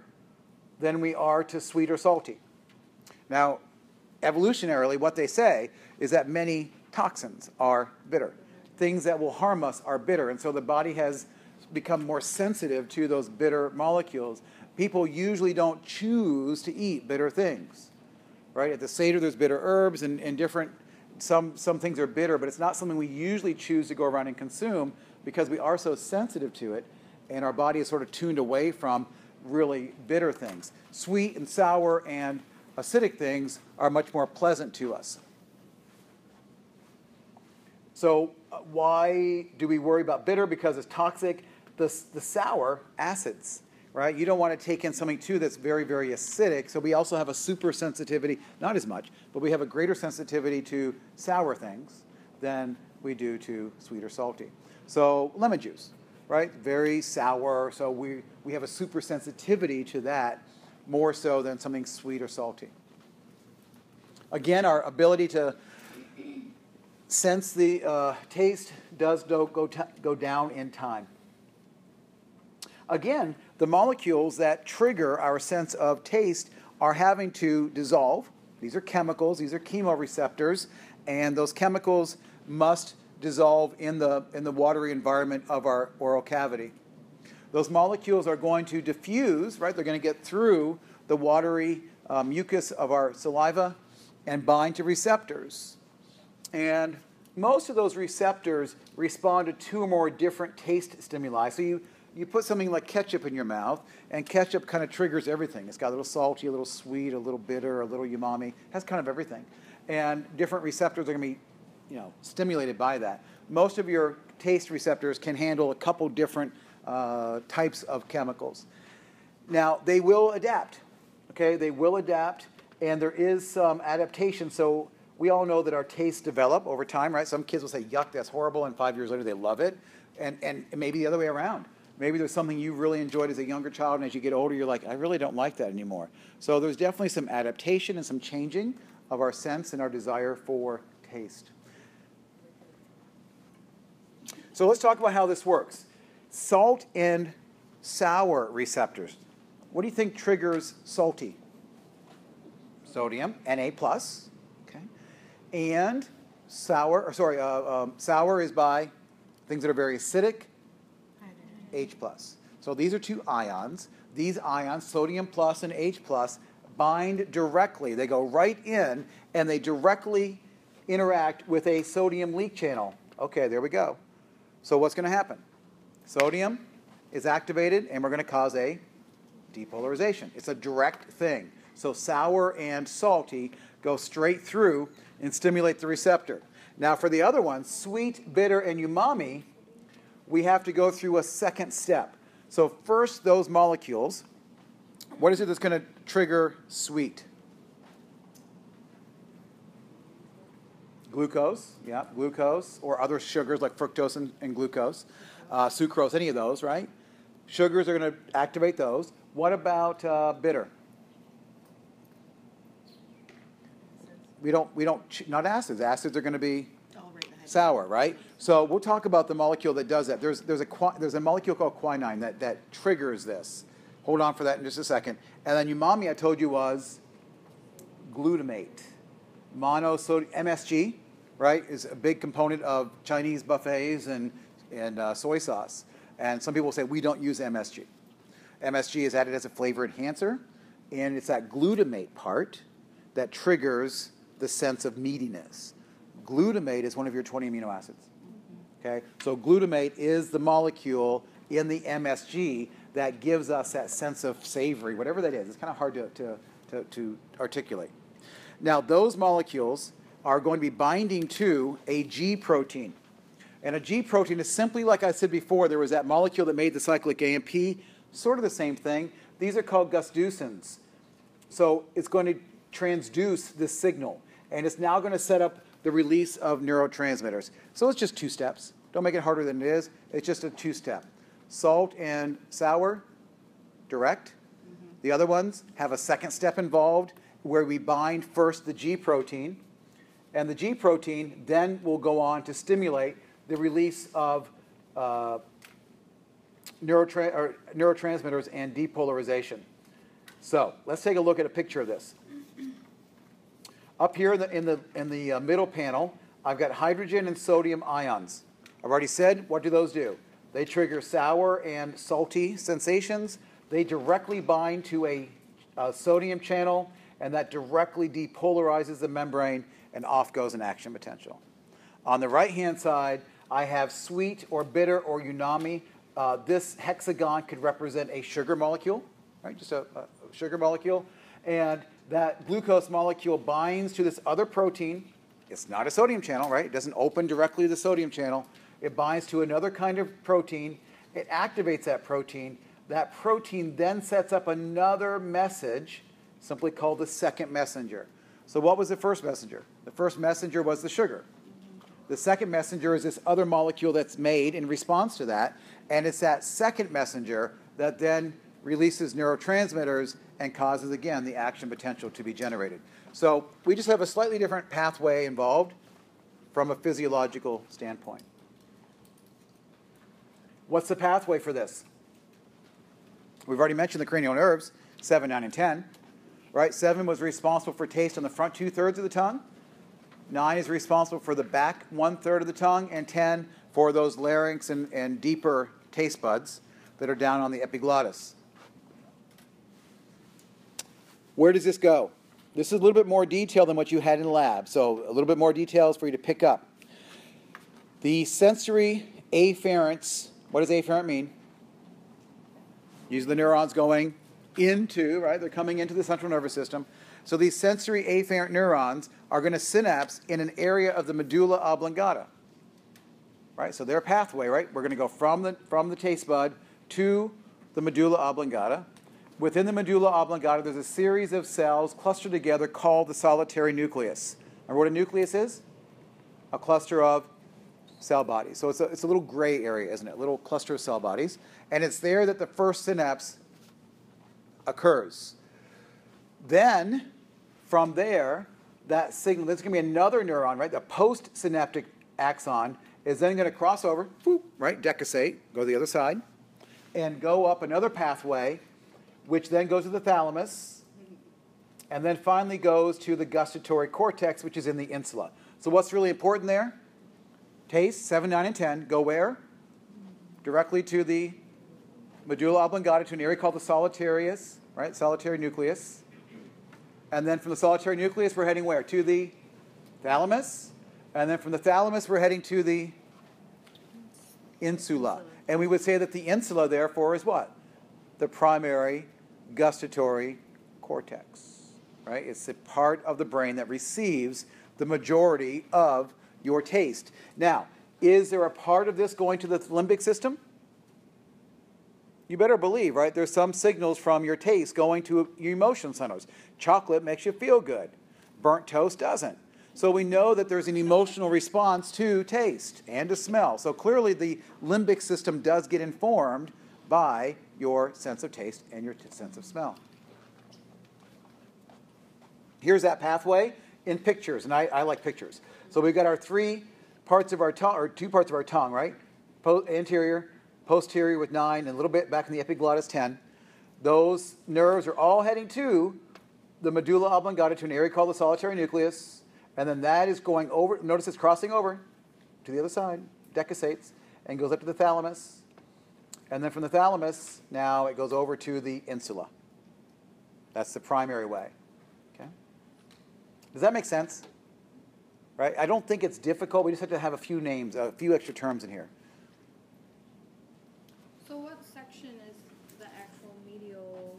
than we are to sweet or salty. Now, evolutionarily, what they say is that many toxins are bitter. Things that will harm us are bitter, and so the body has become more sensitive to those bitter molecules. People usually don't choose to eat bitter things, right? At the Seder, there's bitter herbs and different, some things are bitter, but it's not something we usually choose to go around and consume because we are so sensitive to it, and our body is sort of tuned away from really bitter things. Sweet and sour and acidic things are much more pleasant to us. So why do we worry about bitter? Because it's toxic. The sour acids, right? You don't want to take in something, too, that's very, very acidic. So we also have a super sensitivity, not as much, but we have a greater sensitivity to sour things than we do to sweet or salty. So lemon juice, right? Very sour. So we have a super sensitivity to that more so than something sweet or salty. Again, our ability to sense the taste does go down in time. Again, the molecules that trigger our sense of taste are having to dissolve. These are chemicals, these are chemoreceptors, and those chemicals must dissolve in the watery environment of our oral cavity. Those molecules are going to diffuse, right? They're going to get through the watery mucus of our saliva and bind to receptors. And most of those receptors respond to two or more different taste stimuli. So you put something like ketchup in your mouth, and ketchup kind of triggers everything. It's got a little salty, a little sweet, a little bitter, a little umami. It has kind of everything. And different receptors are going to be, stimulated by that. Most of your taste receptors can handle a couple different types of chemicals. Now, they will adapt. Okay, they will adapt, and there is some adaptation. So we all know that our tastes develop over time, right? Some kids will say, yuck, that's horrible, and 5 years later they love it. And maybe the other way around. Maybe there's something you really enjoyed as a younger child, and as you get older, you're like, I really don't like that anymore. So there's definitely some adaptation and some changing of our sense and our desire for taste. So let's talk about how this works. Salt and sour receptors. What do you think triggers salty? Sodium, Na+. Okay. And sour is by things that are very acidic, H+. So these are two ions. These ions, sodium plus and H+, bind directly. They go right in, and they directly interact with a sodium leak channel. Okay, there we go. So what's going to happen? Sodium is activated, and we're going to cause a depolarization. It's a direct thing. So sour and salty go straight through and stimulate the receptor. Now for the other ones, sweet, bitter, and umami, we have to go through a second step. So first, those molecules, what is it that's going to trigger sweet? Glucose, yeah, glucose, or other sugars like fructose and glucose, sucrose, any of those, right? Sugars are going to activate those. What about bitter? Not acids. Acids are going to be Sour, right? So we'll talk about the molecule that does that. There's a molecule called quinine that triggers this. Hold on for that in just a second. And then umami, I told you, was glutamate. Monosodium, MSG, right, is a big component of Chinese buffets and soy sauce. And some people say we don't use MSG. MSG is added as a flavor enhancer, and it's that glutamate part that triggers the sense of meatiness. Glutamate is one of your 20 amino acids. Okay, so glutamate is the molecule in the MSG that gives us that sense of savory, whatever that is. It's kind of hard to articulate. Now, those molecules are going to be binding to a G protein. And a G protein is simply, like I said before, there was that molecule that made the cyclic AMP, sort of the same thing. These are called gustusins. So it's going to transduce this signal, and it's now going to set up the release of neurotransmitters. So it's just 2 steps. Don't make it harder than it is. It's just a 2-step. Salt and sour, direct. The other ones have a second step involved where we bind first the G protein, and the G protein then will go on to stimulate the release of neurotransmitters and depolarization. So let's take a look at a picture of this. Up here in the middle panel, I've got hydrogen and sodium ions. I've already said, what do those do? They trigger sour and salty sensations. They directly bind to a sodium channel, and that directly depolarizes the membrane, and off goes an action potential. On the right-hand side, I have sweet or bitter or umami. This hexagon could represent a sugar molecule, right? Just a sugar molecule. And that glucose molecule binds to this other protein. It's not a sodium channel, right? It doesn't open directly to the sodium channel. It binds to another kind of protein. It activates that protein. That protein then sets up another message, simply called the second messenger. So what was the first messenger? The first messenger was the sugar. The second messenger is this other molecule that's made in response to that, and it's that second messenger that then releases neurotransmitters and causes, again, the action potential to be generated. So we just have a slightly different pathway involved from a physiological standpoint. What's the pathway for this? We've already mentioned the cranial nerves, 7, 9, and 10. Right? 7 was responsible for taste on the front 2/3 of the tongue. 9 is responsible for the back 1/3 of the tongue, and 10 for those larynx and deeper taste buds that are down on the epiglottis. Where does this go? This is a little bit more detail than what you had in the lab, so a little bit more details for you to pick up. The sensory afferents, what does afferent mean? These are the neurons going into, right? They're coming into the central nervous system. So these sensory afferent neurons are going to synapse in an area of the medulla oblongata, right? So their pathway, right? We're going to go from the taste bud to the medulla oblongata. Within the medulla oblongata, there's a series of cells clustered together called the solitary nucleus. Remember what a nucleus is? A cluster of cell bodies. So it's a little gray area, isn't it? A little cluster of cell bodies. And it's there that the first synapse occurs. Then, from there, that signal, there's going to be another neuron, right? The postsynaptic axon is then going to cross over, right? Decussate, go to the other side, and go up another pathway, which then goes to the thalamus, and then finally goes to the gustatory cortex, which is in the insula. So what's really important there? Taste, 7, 9, and 10, go where? Directly to the medulla oblongata, to an area called the solitarius, right? Solitary nucleus. And then from the solitary nucleus, we're heading where? To the thalamus. And then from the thalamus, we're heading to the insula. And we would say that the insula, therefore, is what? The primary gustatory cortex, right? It's the part of the brain that receives the majority of your taste. Now, is there a part of this going to the limbic system? You better believe, right? There's some signals from your taste going to your emotion centers. Chocolate makes you feel good. Burnt toast doesn't. So we know that there's an emotional response to taste and to smell. So clearly the limbic system does get informed by your sense of taste and your sense of smell. Here's that pathway in pictures, and I like pictures. So we've got our 3 parts of our tongue, or two parts of our tongue, right? Anterior, posterior with 9, and a little bit back in the epiglottis 10. Those nerves are all heading to the medulla oblongata, to an area called the solitary nucleus, and then that is going over, notice it's crossing over to the other side, decussates, and goes up to the thalamus. And then from the thalamus, now it goes over to the insula. That's the primary way. Okay? Does that make sense? Right? I don't think it's difficult. We just have to have a few names, a few extra terms in here. So what section is the actual medial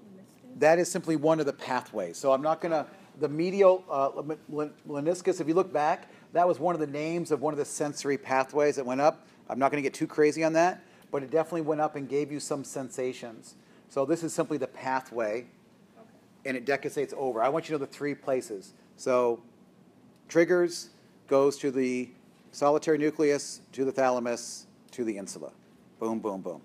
meniscus? That is simply one of the pathways. So I'm not going to, the medial meniscus, if you look back, that was one of the names of one of the sensory pathways that went up. I'm not going to get too crazy on that, but it definitely went up and gave you some sensations. So this is simply the pathway, and it decussates over. I want you to know the 3 places. So triggers goes to the solitary nucleus, to the thalamus, to the insula. Boom, boom, boom.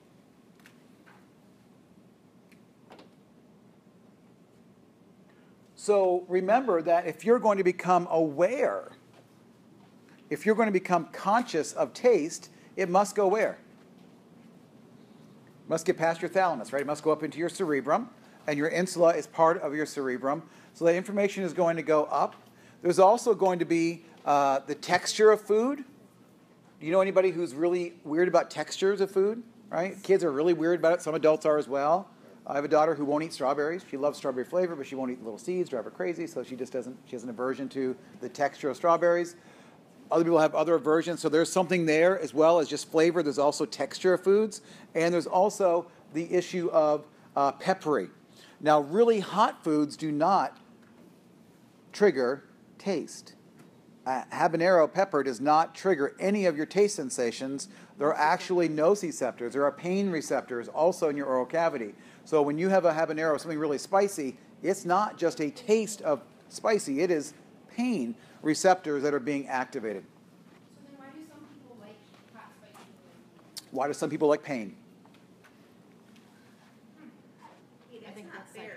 So remember that if you're going to become aware, if you're going to become conscious of taste, it must go where? It must get past your thalamus, right? It must go up into your cerebrum, and your insula is part of your cerebrum. So that information is going to go up. There's also going to be the texture of food. Do you know anybody who's really weird about textures of food? Right? Kids are really weird about it. Some adults are as well. I have a daughter who won't eat strawberries. She loves strawberry flavor, but she won't eat the little seeds, drive her crazy, so she just doesn't, she has an aversion to the texture of strawberries. Other people have other aversions, so there's something there as well as just flavor. There's also texture of foods, and there's also the issue of peppery. Now, really hot foods do not trigger taste. Habanero pepper does not trigger any of your taste sensations. There are actually nociceptors. There are pain receptors also in your oral cavity. So when you have a habanero, something really spicy, it's not just a taste of spicy. It is pain receptors that are being activated. So then why do some people like hot spicy food? Why do some people like pain? I think that's psychology.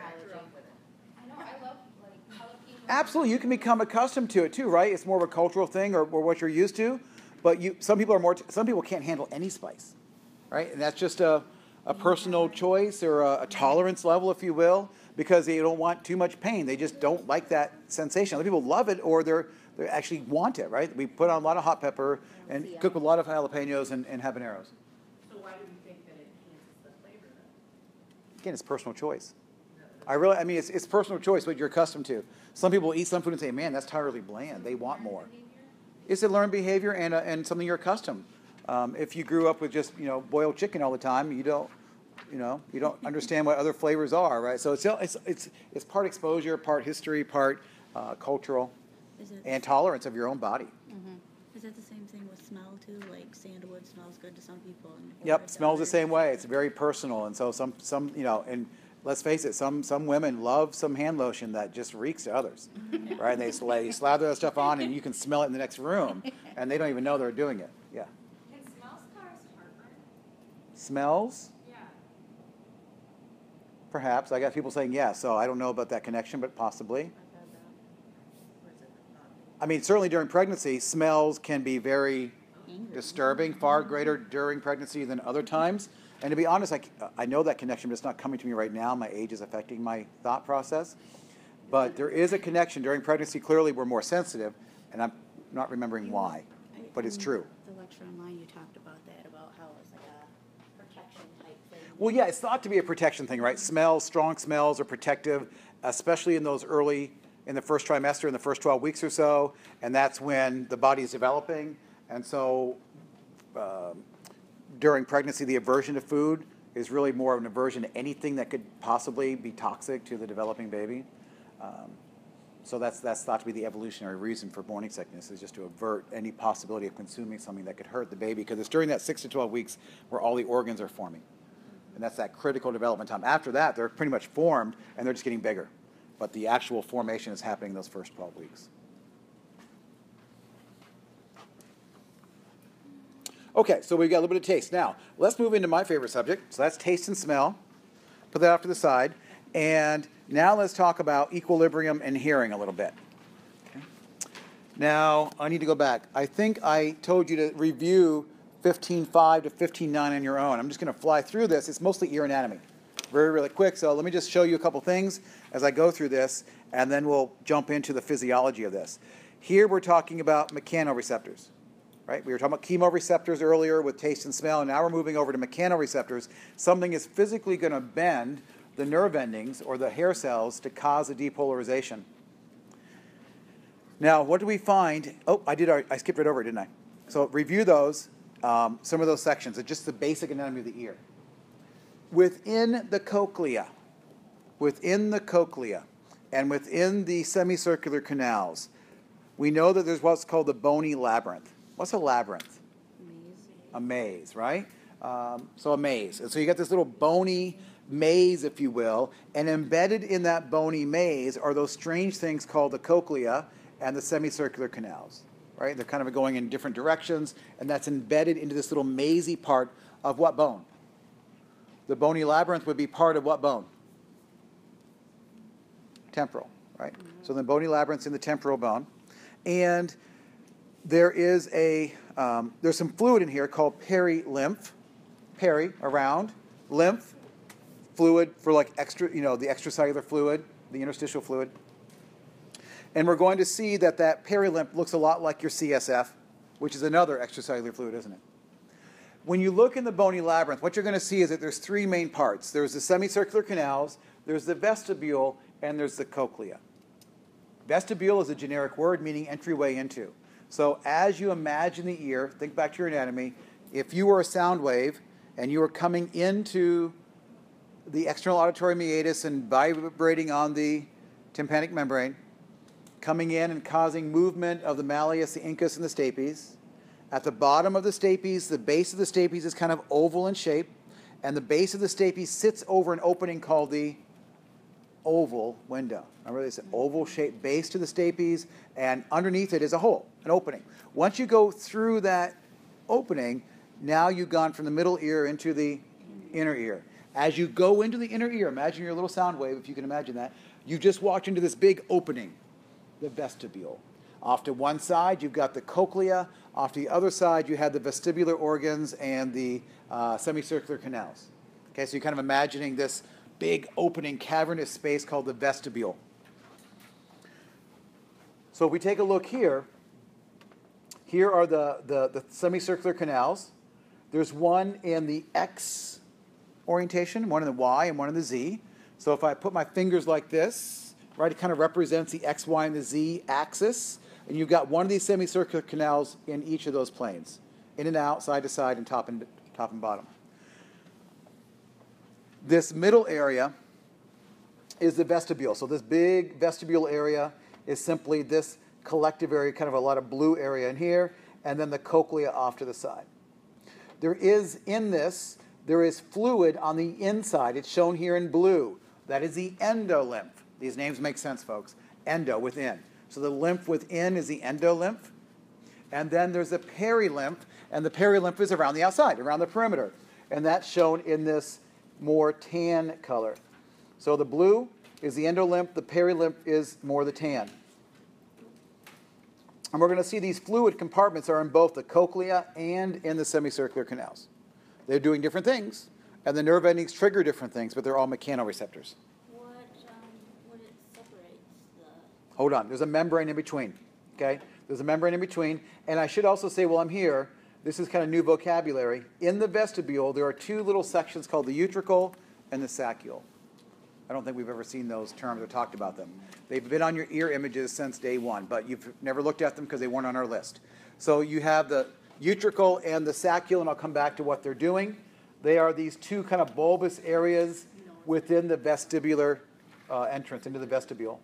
I know, I love like jalapeno. Absolutely, you can become accustomed to it too, right? It's more of a cultural thing or what you're used to. But some people can't handle any spice, right? And that's just a personal choice or a tolerance level, if you will, because they don't want too much pain. They just don't like that sensation. Other people love it, or they actually want it, right? We put on a lot of hot pepper and cook with a lot of jalapenos and habaneros. So why do we think that it enhances the flavor then? Again, it's personal choice. It's personal choice what you're accustomed to. Some people eat some food and say, man, that's entirely bland. They want more. It's a learned behavior and something you're accustomed. If you grew up with just boiled chicken all the time, you don't understand what other flavors are, right? So it's part exposure, part history, part cultural, and tolerance of your own body. Mm-hmm. Is that the same thing with smell too? Like sandalwood smells good to some people. Yep, smells the same way. It's very personal, and so some and let's face it, some women love some hand lotion that just reeks to others, right? And they slather that stuff on, and you can smell it in the next room, and they don't even know they're doing it. Yeah. Can smells cause heartburn? Smells? Yeah. Perhaps. I got people saying yes, so I don't know about that connection, but possibly. I mean, certainly during pregnancy, smells can be very disturbing, far greater during pregnancy than other times. And to be honest, I know that connection, but it's not coming to me right now. My age is affecting my thought process. But there is a connection. During pregnancy, clearly we're more sensitive, and I'm not remembering why, but it's true. The lecture online, you talked about that, about how it's like a protection type thing. Well, yeah, it's thought to be a protection thing, right? Smells, strong smells are protective, especially in the first trimester, in the first 12 weeks or so, and that's when the body is developing. And so during pregnancy, the aversion to food is really more of an aversion to anything that could possibly be toxic to the developing baby. So that's thought to be the evolutionary reason for morning sickness, is just to avert any possibility of consuming something that could hurt the baby, because it's during that 6 to 12 weeks where all the organs are forming. And that's that critical development time. After that, they're pretty much formed, and they're just getting bigger. But the actual formation is happening those first 12 weeks. Okay, so we've got a little bit of taste. Now, let's move into my favorite subject. So that's taste and smell. Put that off to the side. And now let's talk about equilibrium and hearing a little bit. Okay. Now, I need to go back. I think I told you to review 15.5 to 15.9 on your own. I'm just going to fly through this. It's mostly ear anatomy. Very, really quick. So let me just show you a couple things as I go through this, and then we'll jump into the physiology of this. Here we're talking about mechanoreceptors. Right? We were talking about chemoreceptors earlier with taste and smell, and now we're moving over to mechanoreceptors. Something is physically going to bend the nerve endings or the hair cells to cause a depolarization. Now, what do we find? Oh, I skipped right over it, didn't I? So review those, some of those sections. It's just the basic anatomy of the ear. Within the cochlea, and within the semicircular canals, we know that there's what's called the bony labyrinth. What's a labyrinth? A maze, right? So a maze. And so you got this little bony maze, if you will, and embedded in that bony maze are those strange things called the cochlea and the semicircular canals, right? They're kind of going in different directions, and that's embedded into this little mazy part of what bone? The bony labyrinth would be part of what bone? Temporal, right? So the bony labyrinth's in the temporal bone. And there is there's some fluid in here called perilymph. Peri, around. Lymph, fluid for like the extracellular fluid, the interstitial fluid. And we're going to see that perilymph looks a lot like your CSF, which is another extracellular fluid, isn't it? When you look in the bony labyrinth, what you're going to see is that there's three main parts. There's the semicircular canals, there's the vestibule, and there's the cochlea. Vestibule is a generic word meaning entryway into. So as you imagine the ear, think back to your anatomy, if you were a sound wave and you were coming into the external auditory meatus and vibrating on the tympanic membrane, coming in and causing movement of the malleus, the incus, and the stapes. At the bottom of the stapes, the base of the stapes is kind of oval in shape, and the base of the stapes sits over an opening called the oval window. Remember, it's an oval-shaped base to the stapes, and underneath it is a hole, an opening. Once you go through that opening, now you've gone from the middle ear into the inner ear. As you go into the inner ear, imagine your little sound wave, if you can imagine that, you just walked into this big opening, the vestibule. Off to one side, you've got the cochlea. Off to the other side, you have the vestibular organs and the semicircular canals. Okay, so you're kind of imagining this big opening cavernous space called the vestibule. So if we take a look here, here are the semicircular canals. There's one in the X orientation, one in the Y, and one in the Z. So if I put my fingers like this, right, it kind of represents the X, Y, and the Z axis. And you've got one of these semicircular canals in each of those planes, in and out, side to side, and top and bottom. This middle area is the vestibule. So this big vestibule area is simply this collective area, kind of a lot of blue area in here, and then the cochlea off to the side. There is fluid on the inside. It's shown here in blue. That is the endolymph. These names make sense, folks. Endo, within. So the lymph within is the endolymph. And then there's the perilymph, and the perilymph is around the outside, around the perimeter. And that's shown in this more tan color. So the blue is the endolymph, the perilymph is more the tan. And we're going to see these fluid compartments are in both the cochlea and in the semicircular canals. They're doing different things, and the nerve endings trigger different things, but they're all mechanoreceptors. What it separates the... Hold on. There's a membrane in between. Okay? There's a membrane in between. And I should also say, while I'm here, this is kind of new vocabulary. In the vestibule, there are two little sections called the utricle and the saccule. I don't think we've ever seen those terms or talked about them. They've been on your ear images since day one, but you've never looked at them because they weren't on our list. So you have the utricle and the saccule, and I'll come back to what they're doing. They are these two kind of bulbous areas within the vestibular entrance into the vestibule.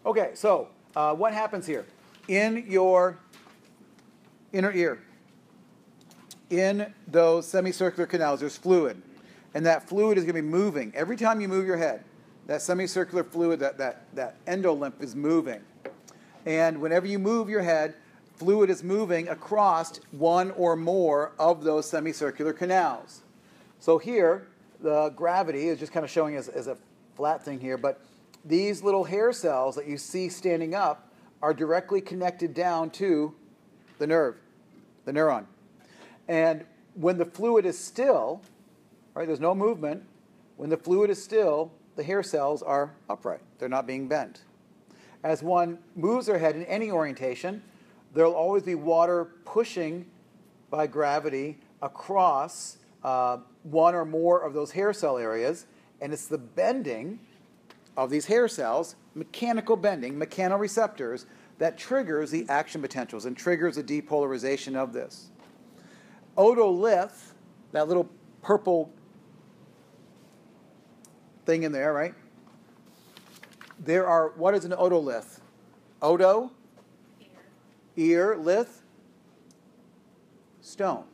Okay, so what happens here? In your inner ear, in those semicircular canals, there's fluid. And that fluid is going to be moving. Every time you move your head, that semicircular fluid, that endolymph is moving. And whenever you move your head, fluid is moving across one or more of those semicircular canals. So here, the gravity is just kind of showing as a flat thing here, but these little hair cells that you see standing up are directly connected down to the nerve, the neuron. And when the fluid is still, right, there's no movement, when the fluid is still, the hair cells are upright. They're not being bent. As one moves their head in any orientation, there'll always be water pushing by gravity across one or more of those hair cell areas, and it's the bending of these hair cells, mechanical bending, mechanoreceptors, that triggers the action potentials and triggers the depolarization of this. Otolith, that little purple thing in there, right? There are, what is an otolith? Odo? Ear. Lith? Stone.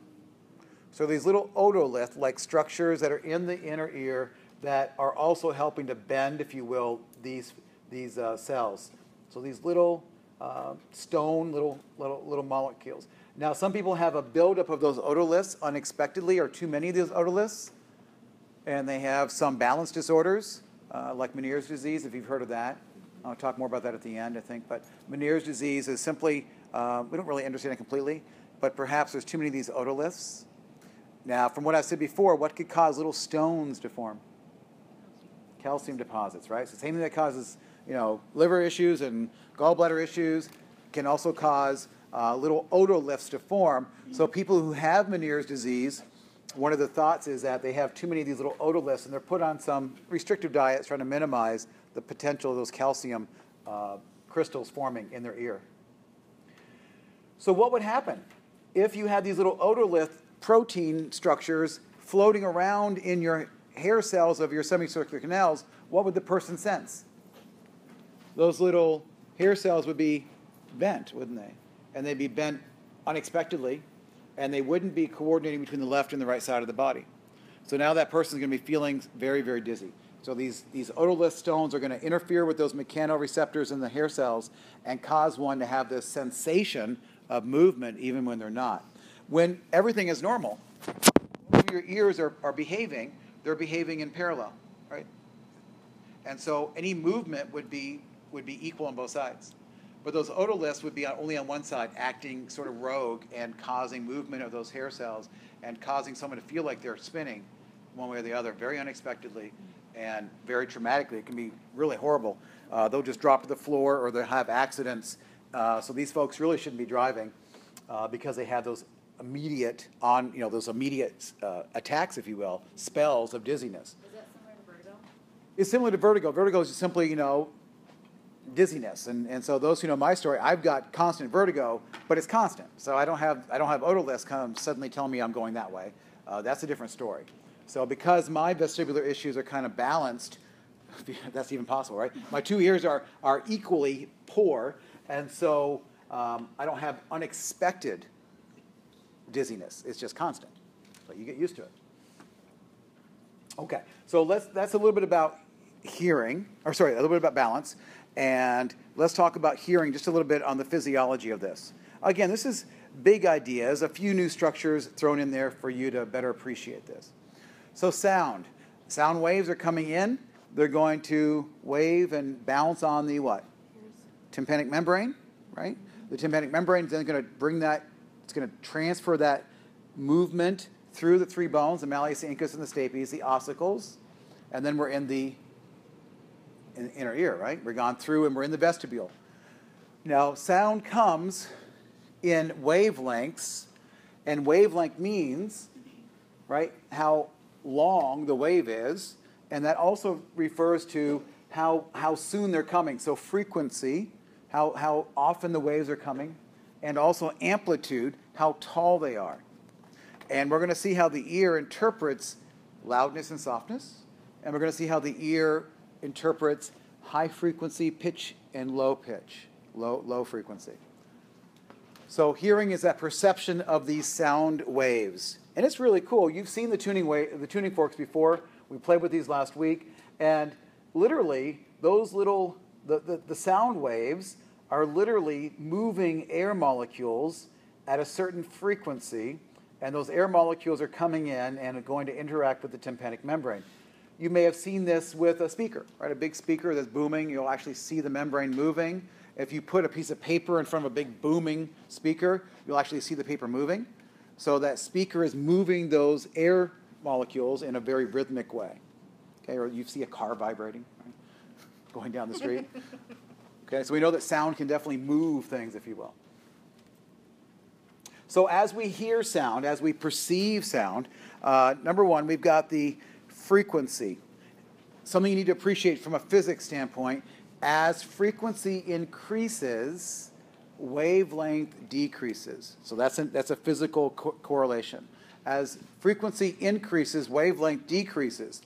So these little otolith-like structures that are in the inner ear that are also helping to bend, if you will, these cells. So these little stone, little molecules. Now, some people have a buildup of those otoliths unexpectedly, or too many of these otoliths, and they have some balance disorders, like Meniere's disease, if you've heard of that. I'll talk more about that at the end, I think. But Meniere's disease is simply, we don't really understand it completely, but perhaps there's too many of these otoliths. Now, from what I said before, what could cause little stones to form? Calcium deposits, right? So the same thing that causes, liver issues and gallbladder issues can also cause little otoliths to form. So people who have Meniere's disease, one of the thoughts is that they have too many of these little otoliths, and they're put on some restrictive diets trying to minimize the potential of those calcium crystals forming in their ear. So what would happen if you had these little otolith protein structures floating around in your hair cells of your semicircular canals? What would the person sense? Those little hair cells would be bent, wouldn't they? And they'd be bent unexpectedly, and they wouldn't be coordinating between the left and the right side of the body. So now that person's going to be feeling very, very dizzy. So these otolith stones are going to interfere with those mechanoreceptors in the hair cells and cause one to have this sensation of movement even when they're not. When everything is normal, when your ears are behaving, they're behaving in parallel, right? And so any movement would be equal on both sides. But those otoliths would be only on one side, acting sort of rogue and causing movement of those hair cells and causing someone to feel like they're spinning one way or the other very unexpectedly and very traumatically. It can be really horrible. They'll just drop to the floor or they'll have accidents. So these folks really shouldn't be driving because they have those immediate attacks, if you will, spells of dizziness. Is that similar to vertigo? It's similar to vertigo. Vertigo is just simply, dizziness. And so those who know my story, I've got constant vertigo, but it's constant. So I don't have otoliths come suddenly telling me I'm going that way. That's a different story. So because my vestibular issues are kind of balanced, that's even possible, right? My two ears are equally poor, and so I don't have unexpected dizziness. It's just constant. So you get used to it. Okay, so that's a little bit about hearing, a little bit about balance, and let's talk about hearing just a little bit on the physiology of this. Again, this is big ideas, a few new structures thrown in there for you to better appreciate this. So sound. Sound waves are coming in. They're going to wave and bounce on the what? Tympanic membrane, right? The tympanic membrane is then going to bring that, it's going to transfer that movement through the three bones, the malleus, the incus, and the stapes, the ossicles, and then we're in the inner ear, right? We're gone through and we're in the vestibule. Now, sound comes in wavelengths, and wavelength means, right, how long the wave is, and that also refers to how soon they're coming. So frequency, how often the waves are coming, and also amplitude, how tall they are. And we're going to see how the ear interprets loudness and softness, and we're going to see how the ear interprets high frequency pitch and low pitch, low frequency. So hearing is that perception of these sound waves. And it's really cool. You've seen the tuning forks before. We played with these last week. And literally, those little, the sound waves are literally moving air molecules at a certain frequency. And those air molecules are coming in and are going to interact with the tympanic membrane. You may have seen this with a speaker, right? A big speaker that's booming. You'll actually see the membrane moving. If you put a piece of paper in front of a big booming speaker, you'll actually see the paper moving. So that speaker is moving those air molecules in a very rhythmic way. Okay, or you see a car vibrating, right? Going down the street. Okay, so we know that sound can definitely move things, if you will. So as we hear sound, as we perceive sound, number one, we've got the frequency. Something you need to appreciate from a physics standpoint. As frequency increases, wavelength decreases. So that's a physical correlation. As frequency increases, wavelength decreases.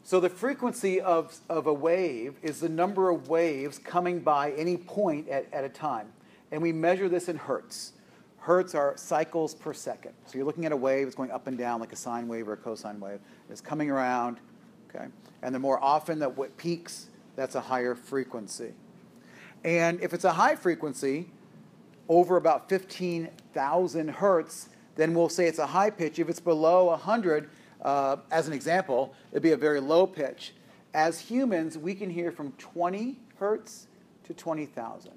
So the frequency of a wave is the number of waves coming by any point at a time. And we measure this in hertz. Hertz are cycles per second. So you're looking at a wave, it's going up and down like a sine wave or a cosine wave. It's coming around, okay? And the more often that it peaks, that's a higher frequency. And if it's a high frequency, over about 15,000 hertz, then we'll say it's a high pitch. If it's below 100, as an example, it'd be a very low pitch. As humans, we can hear from 20 hertz to 20,000.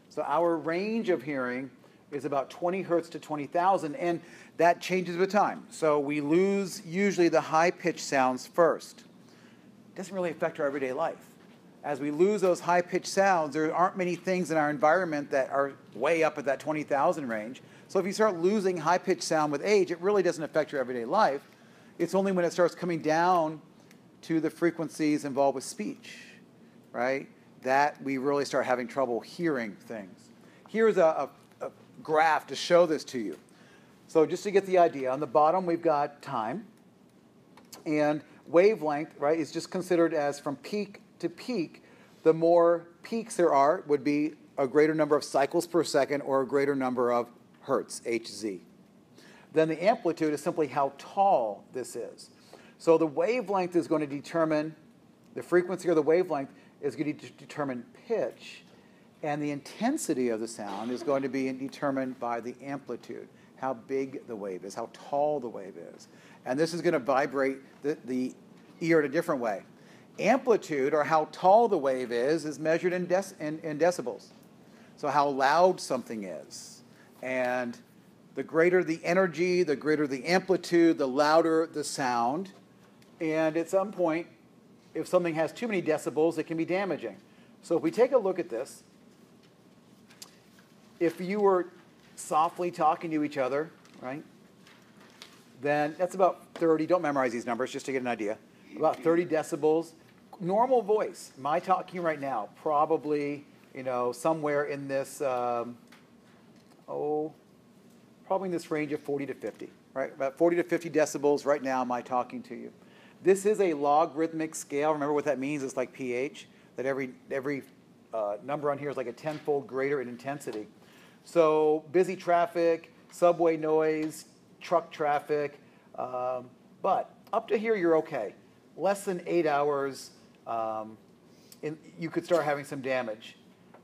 So our range of hearing is about 20 hertz to 20,000, and that changes with time. So we lose usually the high-pitched sounds first. It doesn't really affect our everyday life. As we lose those high-pitched sounds, there aren't many things in our environment that are way up at that 20,000 range. So if you start losing high-pitched sound with age, it really doesn't affect your everyday life. It's only when it starts coming down to the frequencies involved with speech, right, that we really start having trouble hearing things. Here's a graph to show this to you. So just to get the idea, on the bottom we've got time, and wavelength, right, is just considered as from peak to peak. The more peaks there are would be a greater number of cycles per second or a greater number of hertz, Hz. Then the amplitude is simply how tall this is. So the wavelength is going to determine, the frequency or the wavelength is going to determine pitch, and the intensity of the sound is going to be determined by the amplitude, how big the wave is, how tall the wave is. And this is going to vibrate the ear in a different way. Amplitude, or how tall the wave is measured in decibels. So how loud something is. And the greater the energy, the greater the amplitude, the louder the sound. And at some point, if something has too many decibels, it can be damaging. So if we take a look at this, if you were softly talking to each other, right, then that's about 30, don't memorize these numbers just to get an idea, about 30 decibels. Normal voice, my talking right now, probably, somewhere in this, probably in this range of 40 to 50, right? About 40 to 50 decibels right now, my talking to you. This is a logarithmic scale. Remember what that means? It's like pH, that every number on here is like a tenfold greater in intensity. So busy traffic, subway noise, truck traffic, but up to here you're okay. Less than 8 hours, you could start having some damage.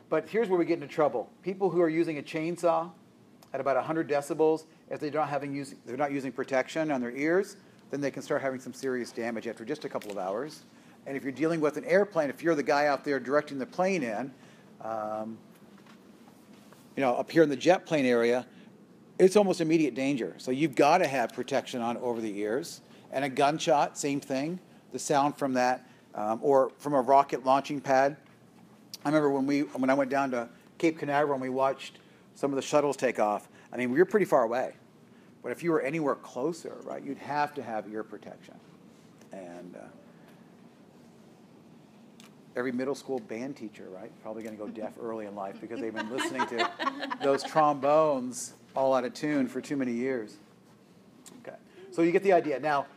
But here's where we get into trouble. People who are using a chainsaw at about 100 decibels, if they're not using protection on their ears, then they can start having some serious damage after just a couple of hours. And if you're dealing with an airplane, if you're the guy out there directing the plane in, up here in the jet plane area, it's almost immediate danger. So you've got to have protection on over the ears. And a gunshot, same thing. The sound from that, or from a rocket launching pad. I remember when I went down to Cape Canaveral and we watched some of the shuttles take off. I mean, we were pretty far away. But if you were anywhere closer, right, you'd have to have ear protection. And every middle school band teacher, right, probably going to go deaf early in life because they've been listening to those trombones all out of tune for too many years. Okay, so you get the idea. Now,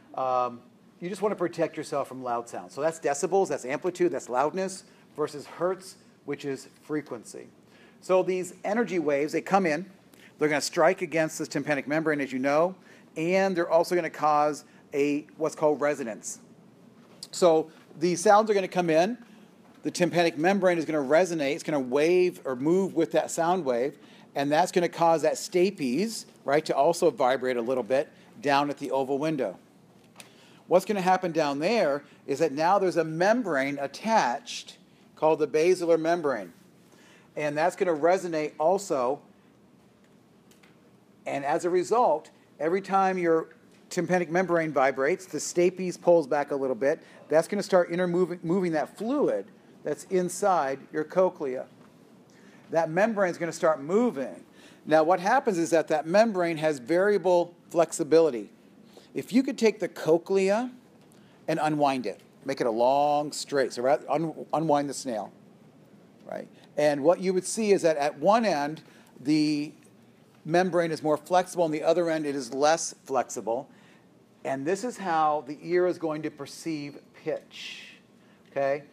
you just want to protect yourself from loud sound. So that's decibels, that's amplitude, that's loudness, versus hertz, which is frequency. So these energy waves, they come in, they're going to strike against this tympanic membrane, as you know, and they're also going to cause what's called resonance. So these sounds are going to come in, the tympanic membrane is going to resonate, it's going to wave or move with that sound wave, and that's going to cause that stapes, right, to also vibrate a little bit down at the oval window. what's going to happen down there is that now there's a membrane attached called the basilar membrane. And that's going to resonate also. And as a result, every time your tympanic membrane vibrates, the stapes pulls back a little bit. That's going to start moving that fluid that's inside your cochlea. That membrane is going to start moving. Now what happens is that that membrane has variable flexibility. If you could take the cochlea and unwind it, make it a long straight, so unwind the snail, right? And what you would see is that at one end, the membrane is more flexible, and the other end it is less flexible. And this is how the ear is going to perceive pitch, okay?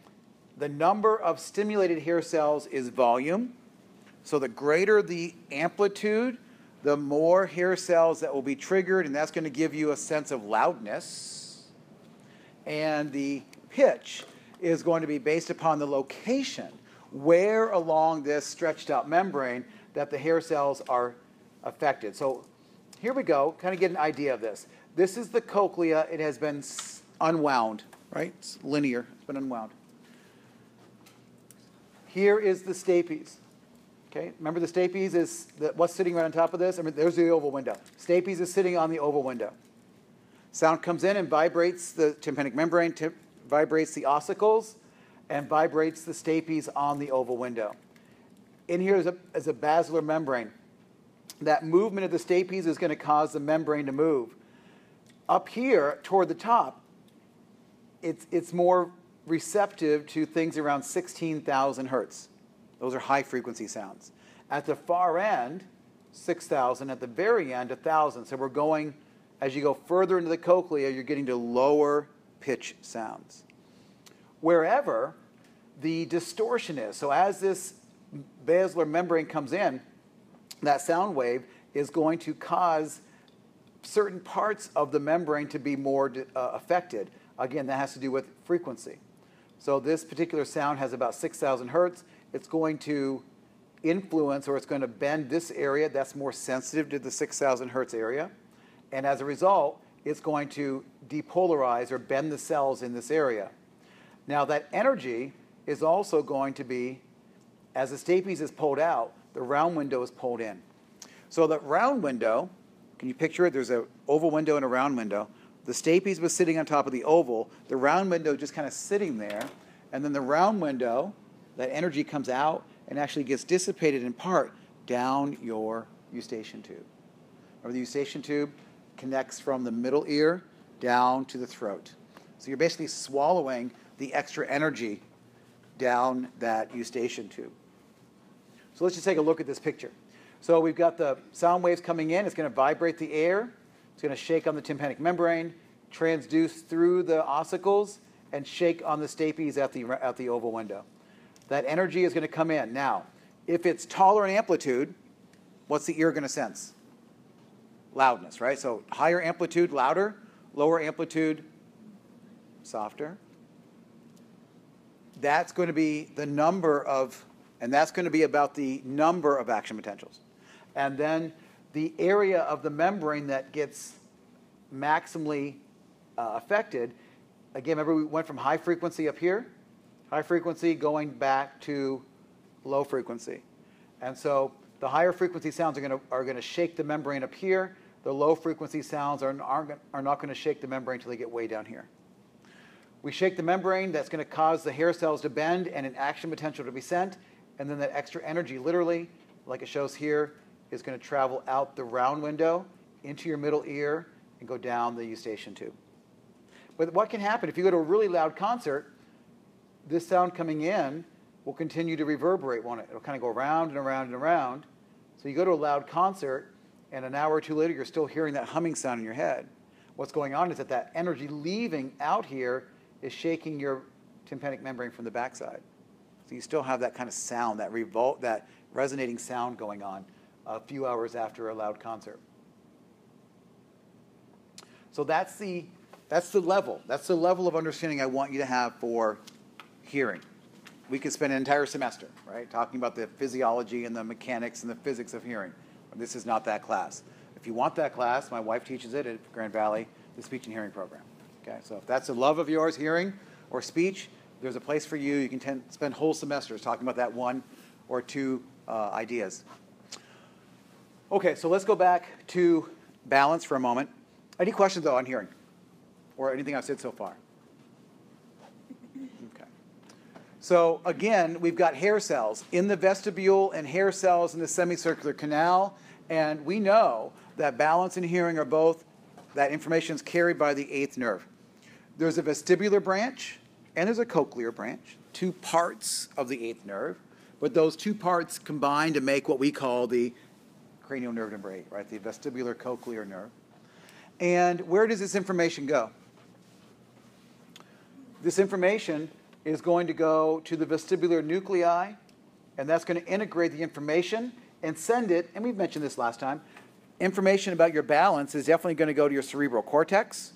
The number of stimulated hair cells is volume. So the greater the amplitude, the more hair cells that will be triggered, and that's going to give you a sense of loudness. And the pitch is going to be based upon the location, where along this stretched out membrane that the hair cells are affected. So here we go, kind of get an idea of this. This is the cochlea. It has been unwound, right? It's linear. It's been unwound. Here is the stapes. Okay, remember the stapes is what's sitting right on top of this? I mean, there's the oval window. Stapes is sitting on the oval window. Sound comes in and vibrates the tympanic membrane, vibrates the ossicles, and vibrates the stapes on the oval window. In here is a basilar membrane. That movement of the stapes is going to cause the membrane to move. Up here, toward the top, it's more receptive to things around 16,000 hertz. Those are high-frequency sounds. At the far end, 6,000. At the very end, 1,000. So we're going, as you go further into the cochlea, you're getting to lower pitch sounds. Wherever the distortion is, so as this basilar membrane comes in, that sound wave is going to cause certain parts of the membrane to be more affected. Again, that has to do with frequency. So this particular sound has about 6,000 hertz. It's going to influence, or it's going to bend this area that's more sensitive to the 6,000 hertz area. And as a result, it's going to depolarize or bend the cells in this area. Now that energy is also going to be, as the stapes is pulled out, the round window is pulled in. So the round window, can you picture it? There's an oval window and a round window. The stapes was sitting on top of the oval. The round window just kind of sitting there. And then the round window, that energy comes out and actually gets dissipated in part down your eustachian tube. Remember, the eustachian tube connects from the middle ear down to the throat. So you're basically swallowing the extra energy down that eustachian tube. So let's just take a look at this picture. So we've got the sound waves coming in. It's going to vibrate the air. It's going to shake on the tympanic membrane, transduce through the ossicles, and shake on the stapes at the oval window. That energy is going to come in. Now, if it's taller in amplitude, what's the ear going to sense? Loudness, right? So higher amplitude, louder. Lower amplitude, softer. That's going to be the number of, and that's going to be about the number of action potentials. And then the area of the membrane that gets maximally affected, again, remember we went from high frequency up here, high frequency going back to low frequency. And so the higher frequency sounds are going to shake the membrane up here. The low frequency sounds are not going to shake the membrane until they get way down here. We shake the membrane. That's going to cause the hair cells to bend and an action potential to be sent. And then that extra energy, literally, like it shows here, is going to travel out the round window into your middle ear and go down the eustachian tube. But what can happen if you go to a really loud concert, this sound coming in will continue to reverberate, won't it? It'll kind of go around and around and around. So you go to a loud concert, and an hour or two later, you're still hearing that humming sound in your head. What's going on is that energy leaving out here is shaking your tympanic membrane from the backside. So you still have that kind of sound, that resonating sound going on a few hours after a loud concert. So that's the level. That's the level of understanding I want you to have for hearing. We could spend an entire semester, right, talking about the physiology and the mechanics and the physics of hearing. This is not that class. If you want that class, my wife teaches it at Grand Valley, the speech and hearing program. Okay, so if that's a love of yours, hearing or speech, there's a place for you. You can spend whole semesters talking about that one or two ideas. Okay, so let's go back to balance for a moment. Any questions, though, on hearing or anything I've said so far? Okay. So, again, we've got hair cells in the vestibule and hair cells in the semicircular canal, and we know that balance and hearing are both, that information is carried by the eighth nerve. There's a vestibular branch and there's a cochlear branch, two parts of the eighth nerve, but those two parts combine to make what we call the cranial nerve number 8, right? The vestibular cochlear nerve. And where does this information go? This information is going to go to the vestibular nuclei, and that's going to integrate the information and send it, and we've mentioned this last time, information about your balance is definitely going to go to your cerebral cortex,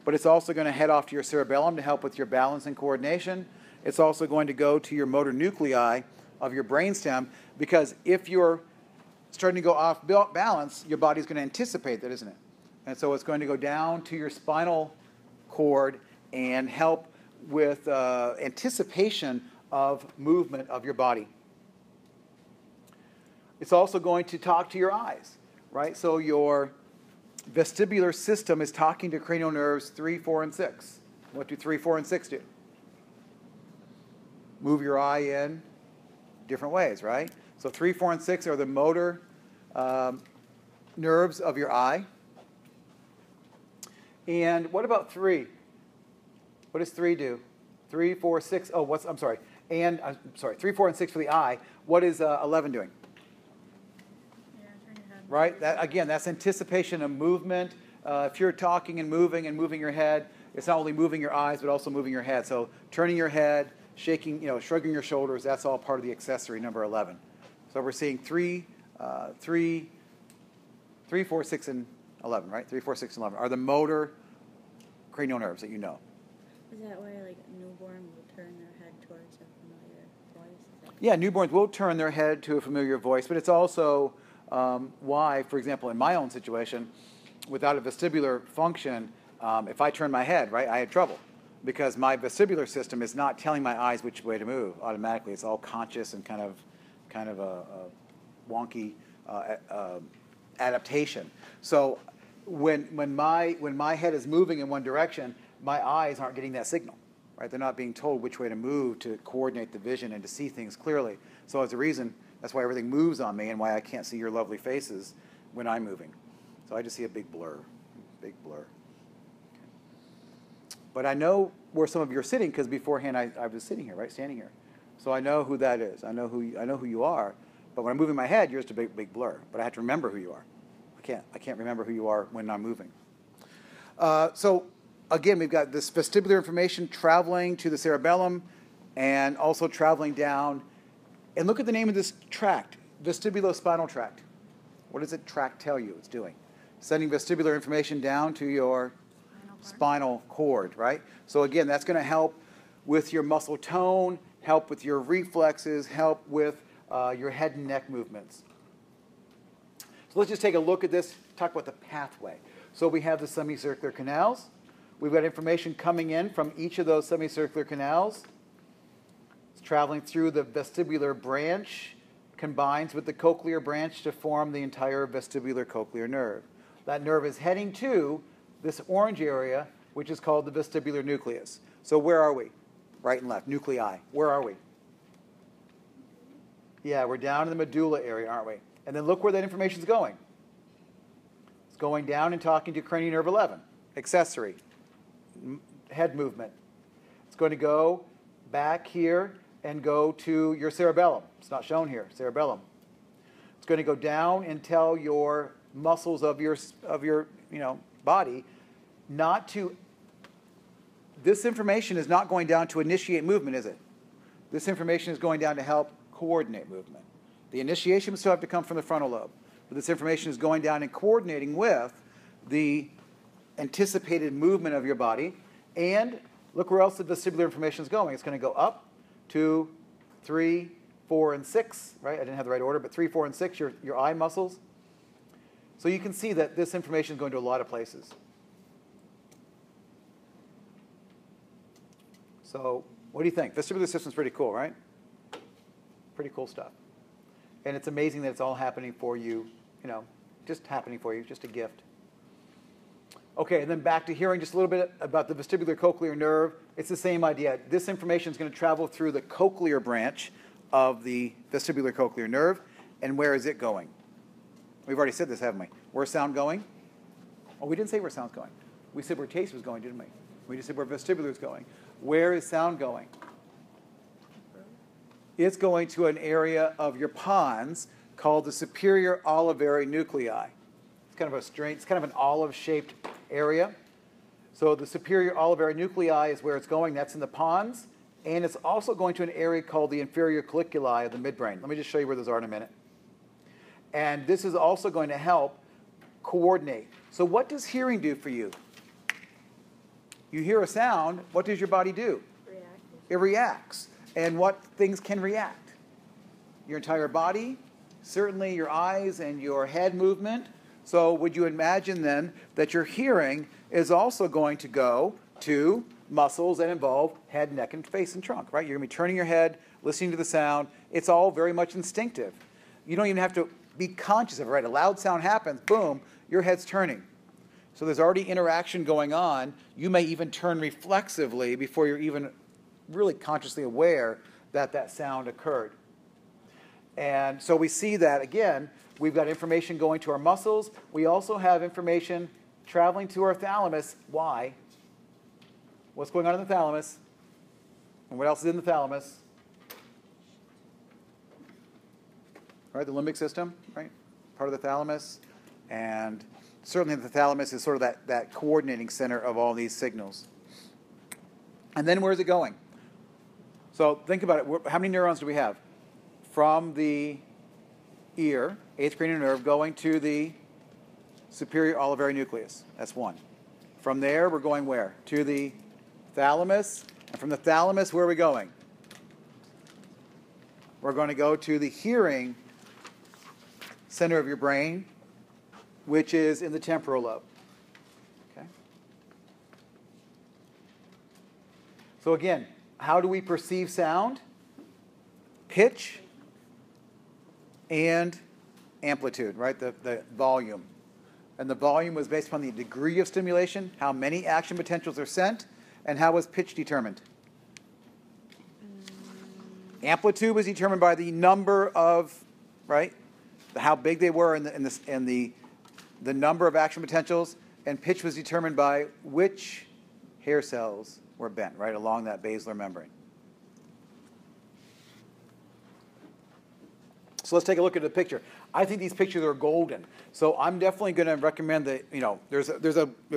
but it's also going to head off to your cerebellum to help with your balance and coordination. It's also going to go to your motor nuclei of your brainstem, because if you're starting to go off balance, your body's going to anticipate that, isn't it? And so it's going to go down to your spinal cord and help with anticipation of movement of your body. It's also going to talk to your eyes, right? So your vestibular system is talking to cranial nerves 3, 4, and 6. What do 3, 4, and 6 do? Move your eye in different ways, right? So 3, 4, and 6 are the motor nerves of your eye. And what about 3? What does 3 do? 3, 4, 6. Oh, I'm sorry. And I'm sorry. 3, 4, and 6 for the eye. What is 11 doing? Yeah, turn your head. Right? That, again, that's anticipation of movement. If you're talking and moving your head, it's not only moving your eyes, but also moving your head. So turning your head, shaking, shrugging your shoulders, that's all part of the accessory, number 11. So we're seeing 3, 4, 6, and 11, right? 3, 4, 6, and 11 are the motor cranial nerves that you know. Is that why, like, a newborn will turn their head towards a familiar voice? Yeah, newborns will turn their head to a familiar voice, but it's also why, for example, in my own situation, without a vestibular function, if I turn my head, right, I had trouble because my vestibular system is not telling my eyes which way to move automatically. It's all conscious and kind of a wonky adaptation. So when my head is moving in one direction, my eyes aren't getting that signal, right? They're not being told which way to move to coordinate the vision and to see things clearly. So as a reason, that's why everything moves on me and why I can't see your lovely faces when I'm moving. So I just see a big blur. Okay. But I know where some of you are sitting because beforehand I was sitting here, right, standing here. So I know who that is. I know who you are. But when I'm moving my head, you're just a big blur. But I have to remember who you are. I can't remember who you are when I'm moving. So again, we've got this vestibular information traveling to the cerebellum and also traveling down. And look at the name of this tract, vestibulospinal tract. What does it tract tell you it's doing? Sending vestibular information down to your spinal cord, right? So again, that's going to help with your muscle tone, help with your reflexes, help with your head and neck movements. So let's just take a look at this, talk about the pathway. So we have the semicircular canals. We've got information coming in from each of those semicircular canals. It's traveling through the vestibular branch, combines with the cochlear branch to form the entire vestibular cochlear nerve. That nerve is heading to this orange area, which is called the vestibular nucleus. So where are we? Right and left, nuclei. Where are we? Yeah, we're down in the medulla area, aren't we? And then look where that information is going. It's going down and talking to cranial nerve 11, accessory, head movement. It's going to go back here and go to your cerebellum. It's not shown here, cerebellum. It's going to go down and tell your muscles of your body not to. This information is not going down to initiate movement, is it? This information is going down to help coordinate movement. The initiation will still have to come from the frontal lobe. But this information is going down and coordinating with the anticipated movement of your body. And look where else the vestibular information is going. It's going to go up to 3, 4, and 6, right? I didn't have the right order, but 3, 4, and 6, your eye muscles. So you can see that this information is going to a lot of places. So what do you think? Vestibular system's pretty cool, right? Pretty cool stuff. And it's amazing that it's all happening for you, just happening for you, just a gift. Okay, and then back to hearing just a little bit about the vestibular cochlear nerve. It's the same idea. This information is going to travel through the cochlear branch of the vestibular cochlear nerve. And where is it going? We've already said this, haven't we? Where's sound going? Oh, we didn't say where sound's going. We said where taste was going, didn't we? We just said where vestibular is going. Where is sound going? It's going to an area of your pons called the superior olivary nuclei. It's kind of an olive-shaped area. So the superior olivary nuclei is where it's going. That's in the pons. And it's also going to an area called the inferior colliculi of the midbrain. Let me just show you where those are in a minute. And this is also going to help coordinate. So what does hearing do for you? You hear a sound, what does your body do? It reacts. And what things can react? Your entire body, certainly your eyes and your head movement. So would you imagine then that your hearing is also going to go to muscles that involve head, neck, and face and trunk, right? You're going to be turning your head, listening to the sound. It's all very much instinctive. You don't even have to be conscious of it, right? A loud sound happens, boom, your head's turning. So there's already interaction going on. You may even turn reflexively before you're even really consciously aware that that sound occurred. And so we see that, again, we've got information going to our muscles. We also have information traveling to our thalamus. Why? What's going on in the thalamus? And what else is in the thalamus? Right, the limbic system, right? Part of the thalamus. And certainly the thalamus is sort of that coordinating center of all these signals. And then where's it going? So think about it. How many neurons do we have? From the ear, eighth cranial nerve, going to the superior olivary nucleus. That's one. From there, we're going where? To the thalamus. And from the thalamus, where are we going? We're going to go to the hearing center of your brain, which is in the temporal lobe. Okay? So again, how do we perceive sound? Pitch and amplitude, right? The volume. And the volume was based upon the degree of stimulation, how many action potentials are sent, and how was pitch determined? Amplitude was determined by the number of, right? How big they were and the number of action potentials, and pitch was determined by which hair cells were bent, right, along that basilar membrane. So let's take a look at the picture. I think these pictures are golden. So I'm definitely going to recommend that, there's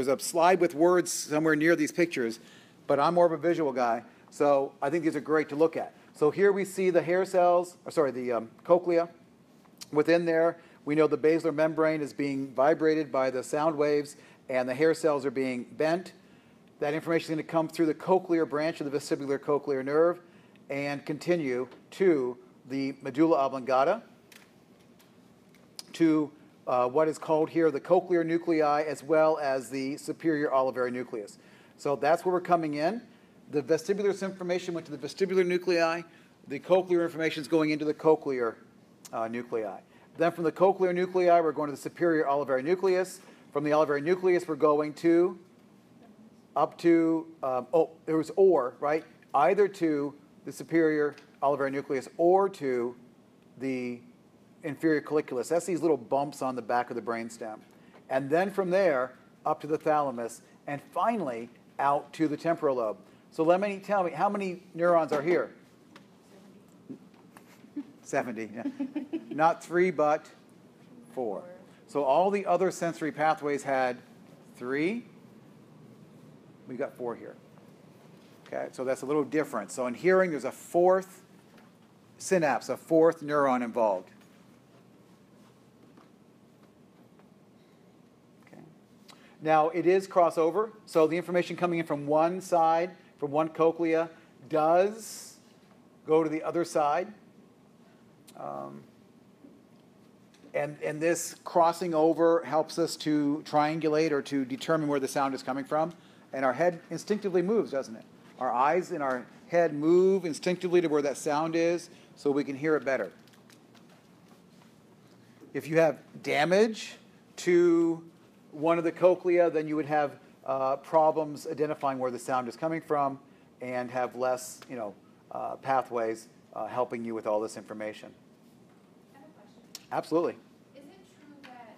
a slide with words somewhere near these pictures, but I'm more of a visual guy, so I think these are great to look at. So here we see the hair cells, the cochlea. Within there, we know the basilar membrane is being vibrated by the sound waves, and the hair cells are being bent. That information is going to come through the cochlear branch of the vestibular cochlear nerve and continue to the medulla oblongata, to what is called here the cochlear nuclei, as well as the superior olivary nucleus. So that's where we're coming in. The vestibular information went to the vestibular nuclei. The cochlear information is going into the cochlear nuclei. Then from the cochlear nuclei, we're going to the superior olivary nucleus. From the olivary nucleus, we're going to up to, there was or, right? Either to the superior olivary nucleus or to the inferior colliculus. That's these little bumps on the back of the brainstem. And then from there, up to the thalamus, and finally out to the temporal lobe. So tell me, how many neurons are here? 70. Yeah. Not 3, but 4. So all the other sensory pathways had 3. We've got 4 here. Okay, so that's a little different. So in hearing, there's a 4th synapse, a 4th neuron involved. Okay. Now, it is crossover. So the information coming in from one side, from one cochlea, does go to the other side. And this crossing over helps us to triangulate or to determine where the sound is coming from. And our head instinctively moves, doesn't it? Our eyes and our head move instinctively to where that sound is so we can hear it better. If you have damage to one of the cochlea, then you would have problems identifying where the sound is coming from and have less, pathways helping you with all this information. I have a question. Absolutely. Is it true that,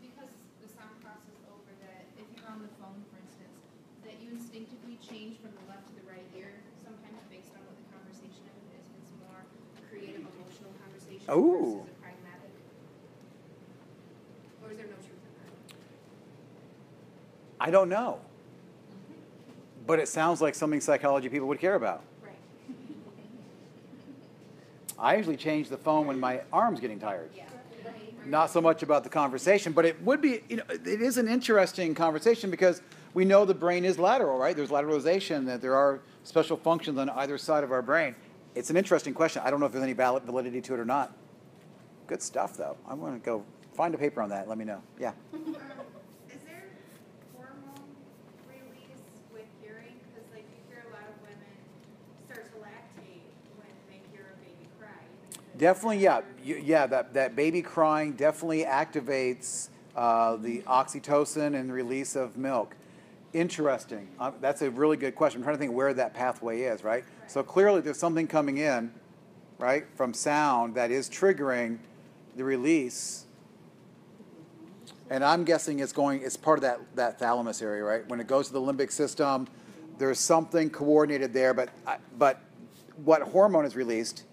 because the sound crosses over, that if you're on the phone, for instance, that you instinctively change from the left to the right ear, sometimes based on what the conversation is, if it's more creative, emotional conversation Ooh. versus a pragmatic? Or is there no truth in that? I don't know. But it sounds like something psychology people would care about. Right. I usually change the phone when my arm's getting tired. Yeah. Right. Not so much about the conversation, but it would be, it is an interesting conversation because we know the brain is lateral, right? There's lateralization, that there are special functions on either side of our brain. It's an interesting question. I don't know if there's any validity to it or not. Good stuff, though. I'm going to go find a paper on that. Let me know. Yeah. Is there hormone release with hearing? Because like you hear a lot of women start to lactate when they hear a baby cry. Definitely, yeah. That baby crying definitely activates the oxytocin and release of milk. Interesting. That's a really good question. I'm trying to think where that pathway is, right? So clearly there's something coming in, right, from sound that is triggering the release. And I'm guessing it's part of that thalamus area, right? When it goes to the limbic system, there's something coordinated there. But what hormone is released?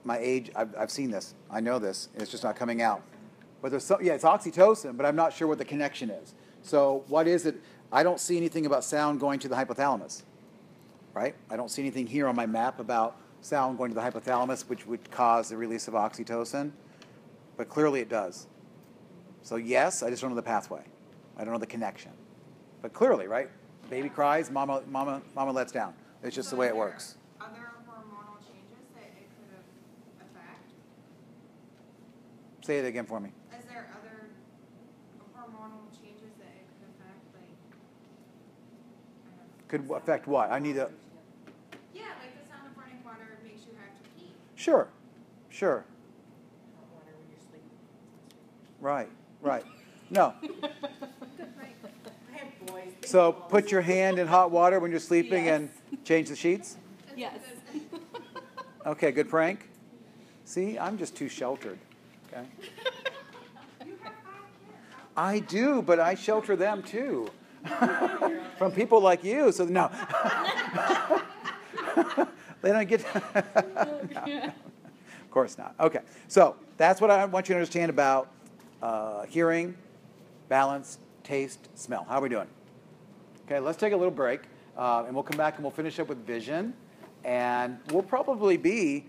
My age, I've seen this. I know this. It's just not coming out. But there's it's oxytocin, but I'm not sure what the connection is. So what is it? I don't see anything about sound going to the hypothalamus, right? I don't see anything here on my map about sound going to the hypothalamus, which would cause the release of oxytocin. But clearly it does. So yes, I just don't know the pathway. I don't know the connection. But clearly, right? Baby cries, mama lets down. It's just the way it works. Other hormonal changes that it could affect? Say it again for me. Is there other hormonal changes that it could affect? Like, I don't know. Could affect what? I need a... Yeah, like the sound of running water makes you have to pee. Sure. Hot water when you're sleeping. Right. No. I have boys. they So do all put this. your hand in hot water when you're sleeping Yes. and change the sheets? Yes. Okay, good prank. See, I'm just too sheltered. Okay. You have 5 kids. I do, but I shelter them too. From people like you. So no. They don't get No. Of course not. Okay. So that's what I want you to understand about hearing, balance, taste, smell. How are we doing? Okay, let's take a little break, and we'll come back and we'll finish up with vision. And we'll probably be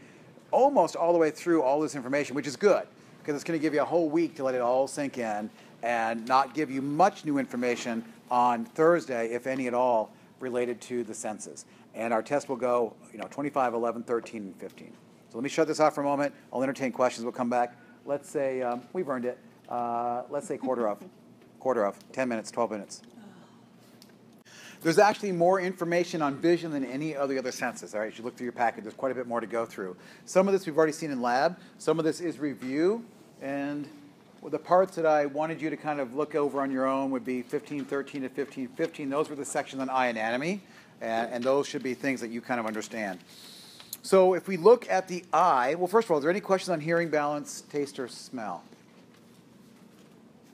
almost all the way through all this information, which is good, because it's going to give you a whole week to let it all sink in and not give you much new information on Thursday, if any at all, related to the senses. And our test will go, 25, 11, 13, and 15. So let me shut this off for a moment. I'll entertain questions. We'll come back. Let's say, we've earned it. Let's say quarter of, 10 minutes, 12 minutes. There's actually more information on vision than any of the other senses. All right, as you look through your packet, there's quite a bit more to go through. Some of this we've already seen in lab. Some of this is review. And the parts that I wanted you to kind of look over on your own would be 1513 to 1515. Those were the sections on eye anatomy. And those should be things that you kind of understand. So if we look at the eye, well, first of all, is there any questions on hearing, balance, taste, or smell?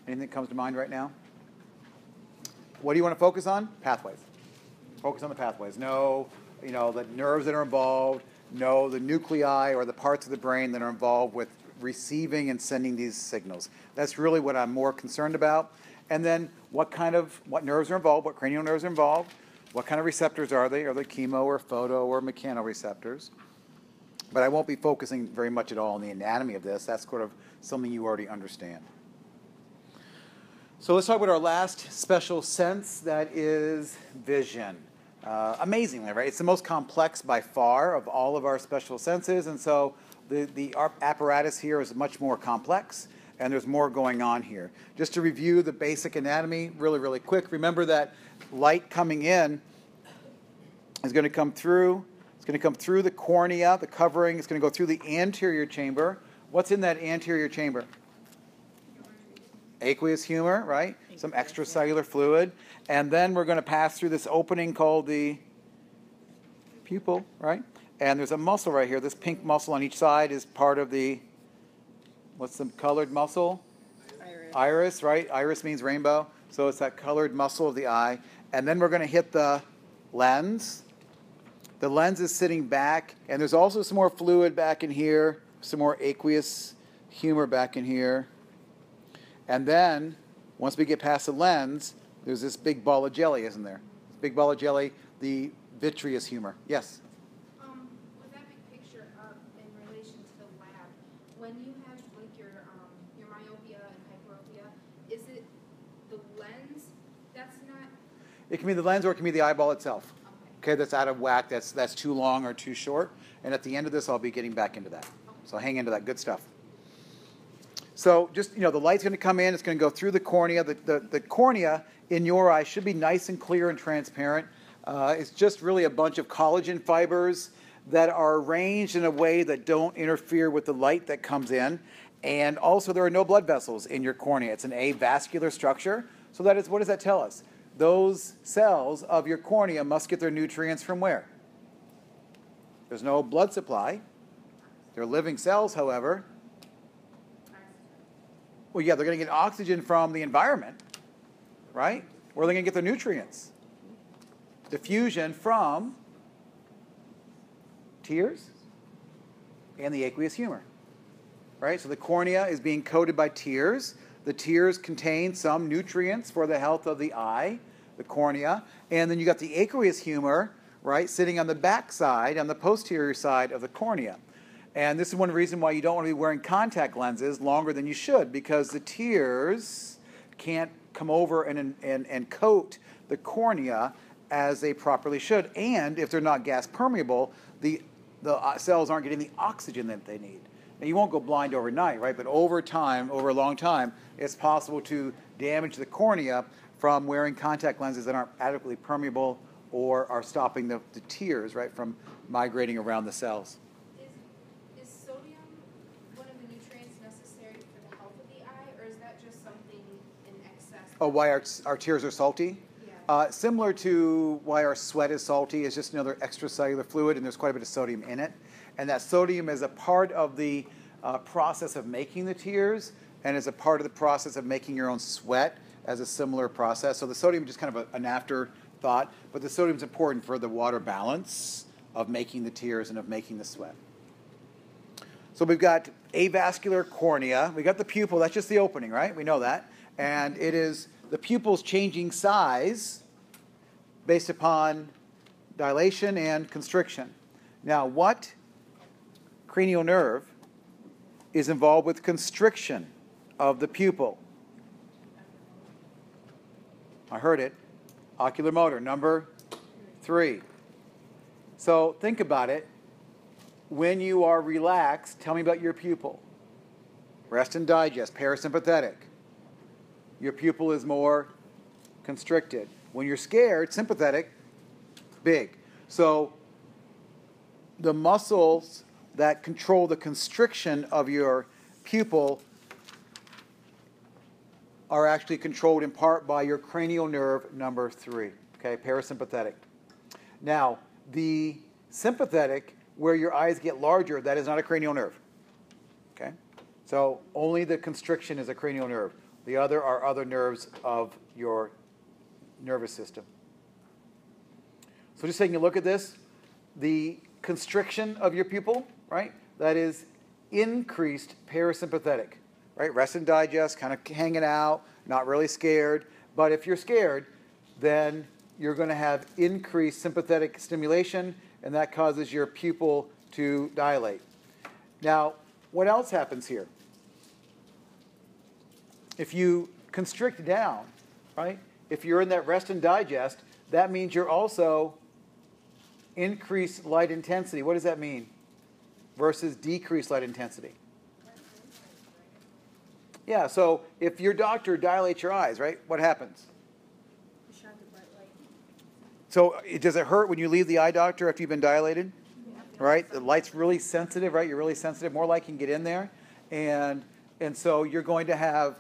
Anything that comes to mind right now? What do you want to focus on? Pathways. Focus on the pathways. Know, the nerves that are involved. Know the nuclei or the parts of the brain that are involved with receiving and sending these signals. That's really what I'm more concerned about. And then what nerves are involved, what cranial nerves are involved, what kind of receptors are they? Are they chemo or photo or mechanoreceptors? But I won't be focusing very much at all on the anatomy of this. That's sort of something you already understand. So let's talk about our last special sense, that is vision. Amazingly, right? It's the most complex by far of all of our special senses, and so the apparatus here is much more complex, and there's more going on here. Just to review the basic anatomy really, really quick, remember that light coming in is going to come through. It's going to come through the cornea, the covering. It's going to go through the anterior chamber. What's in that anterior chamber? Aqueous humor, right? Some extracellular fluid. And then we're going to pass through this opening called the pupil, right? And there's a muscle right here. This pink muscle on each side is part of the, what's the colored muscle? Iris, right? Iris means rainbow. So it's that colored muscle of the eye. And then we're going to hit the lens. The lens is sitting back. And there's also some more fluid back in here. Some more aqueous humor back in here. And then, once we get past the lens, there's this big ball of jelly, isn't there? This big ball of jelly, the vitreous humor. Yes? With that big picture in relation to the lab, when you have like your myopia and hyperopia, is it the lens that's not? It can be the lens or it can be the eyeball itself. Okay, that's out of whack, that's too long or too short. And at the end of this, I'll be getting back into that. So hang into that. Good stuff. So just, the light's going to come in. It's going to go through the cornea. The cornea in your eye should be nice and clear and transparent. It's just really a bunch of collagen fibers that are arranged in a way that don't interfere with the light that comes in. And also there are no blood vessels in your cornea. It's an avascular structure. So that is, what does that tell us? Those cells of your cornea must get their nutrients from where? There's no blood supply. They're living cells, however. Well, yeah, they're going to get oxygen from the environment, right? Where are they going to get their nutrients? Diffusion from tears and the aqueous humor, right? So the cornea is being coated by tears. The tears contain some nutrients for the health of the eye, the cornea. And then you got the aqueous humor, right, sitting on the back side, on the posterior side of the cornea. And this is one reason why you don't want to be wearing contact lenses longer than you should, because the tears can't come over and coat the cornea as they properly should. And if they're not gas permeable, the cells aren't getting the oxygen that they need. Now, you won't go blind overnight, right? But over time, over a long time, it's possible to damage the cornea from wearing contact lenses that aren't adequately permeable or are stopping the tears, right, from migrating around the cells. Is sodium one of the nutrients necessary for the health of the eye, or is that just something in excess? Oh, why our tears are salty? Yeah. Similar to why our sweat is salty, is just another extracellular fluid, and there's quite a bit of sodium in it. And that sodium is a part of the process of making the tears, and is a part of the process of making your own sweat as a similar process. So the sodium is just kind of an afterthought, but the sodium is important for the water balance of making the tears and of making the sweat. So we've got avascular cornea. We got the pupil. That's just the opening, right? We know that. And it is the pupil's changing size based upon dilation and constriction. Now, what cranial nerve is involved with constriction of the pupil? I heard it. Ocular motor, number 3. So think about it. When you are relaxed, tell me about your pupil. Rest and digest, parasympathetic. Your pupil is more constricted. When you're scared, sympathetic, big. So the muscles that control the constriction of your pupil are actually controlled in part by your cranial nerve number 3, okay, parasympathetic. Now, the sympathetic, where your eyes get larger, that is not a cranial nerve, okay? So only the constriction is a cranial nerve. The other are other nerves of your nervous system. So just taking a look at this, the constriction of your pupil, right, that is increased parasympathetic, right? Rest and digest, kind of hanging out, not really scared. But if you're scared, then you're going to have increased sympathetic stimulation, and that causes your pupil to dilate. Now, what else happens here? If you constrict down, right? If you're in that rest and digest, that means you're also increased light intensity. What does that mean? Versus decreased light intensity. Yeah, so if your doctor dilates your eyes, right, what happens? So does it hurt when you leave the eye doctor if you've been dilated? Right? The light's really sensitive, right? You're really sensitive. More light can get in there. And so you're going to have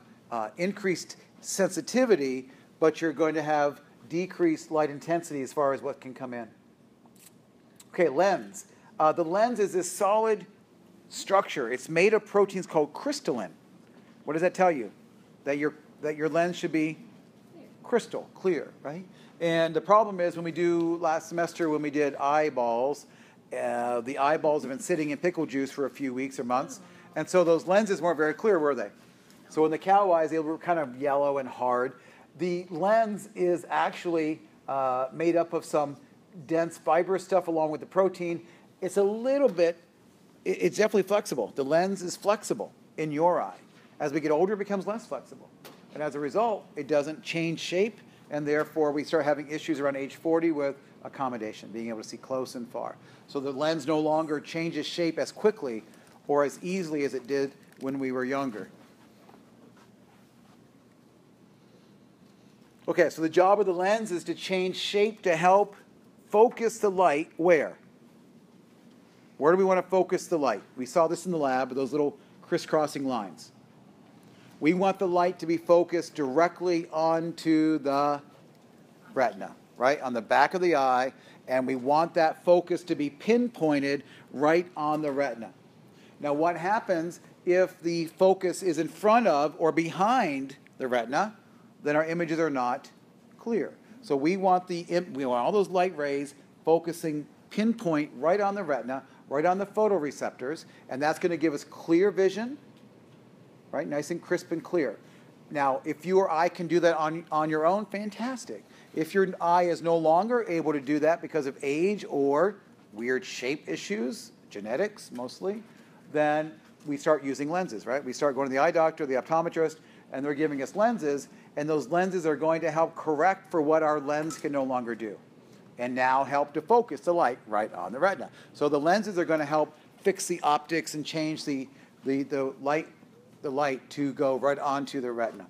increased sensitivity, but you're going to have decreased light intensity as far as what can come in. Okay, lens. The lens is this solid structure. It's made of proteins called crystalline. What does that tell you? That your lens should be crystal, clear, right? And the problem is when we do last semester when we did eyeballs, the eyeballs have been sitting in pickle juice for a few weeks or months, and so those lenses weren't very clear, were they? So in the cow eyes, they were kind of yellow and hard. The lens is actually made up of some dense fibrous stuff along with the protein. It's a little bit, it's definitely flexible. The lens is flexible in your eye. As we get older, it becomes less flexible. And as a result, it doesn't change shape, and therefore we start having issues around age 40 with accommodation, being able to see close and far. So the lens no longer changes shape as quickly or as easily as it did when we were younger. Okay, so the job of the lens is to change shape to help focus the light where? Where do we want to focus the light? We saw this in the lab with those little crisscrossing lines. We want the light to be focused directly onto the retina, right? On the back of the eye, and we want that focus to be pinpointed right on the retina. Now, what happens if the focus is in front of or behind the retina? Then our images are not clear. So we want all those light rays focusing pinpoint right on the retina, right on the photoreceptors, and that's going to give us clear vision, right? Nice and crisp and clear. Now, if your eye can do that on your own, fantastic. If your eye is no longer able to do that because of age or weird shape issues, genetics mostly, then we start using lenses, right? We start going to the eye doctor, the optometrist, and they're giving us lenses, and those lenses are going to help correct for what our lens can no longer do, and now help to focus the light right on the retina. So the lenses are going to help fix the optics and change the light to go right onto the retina.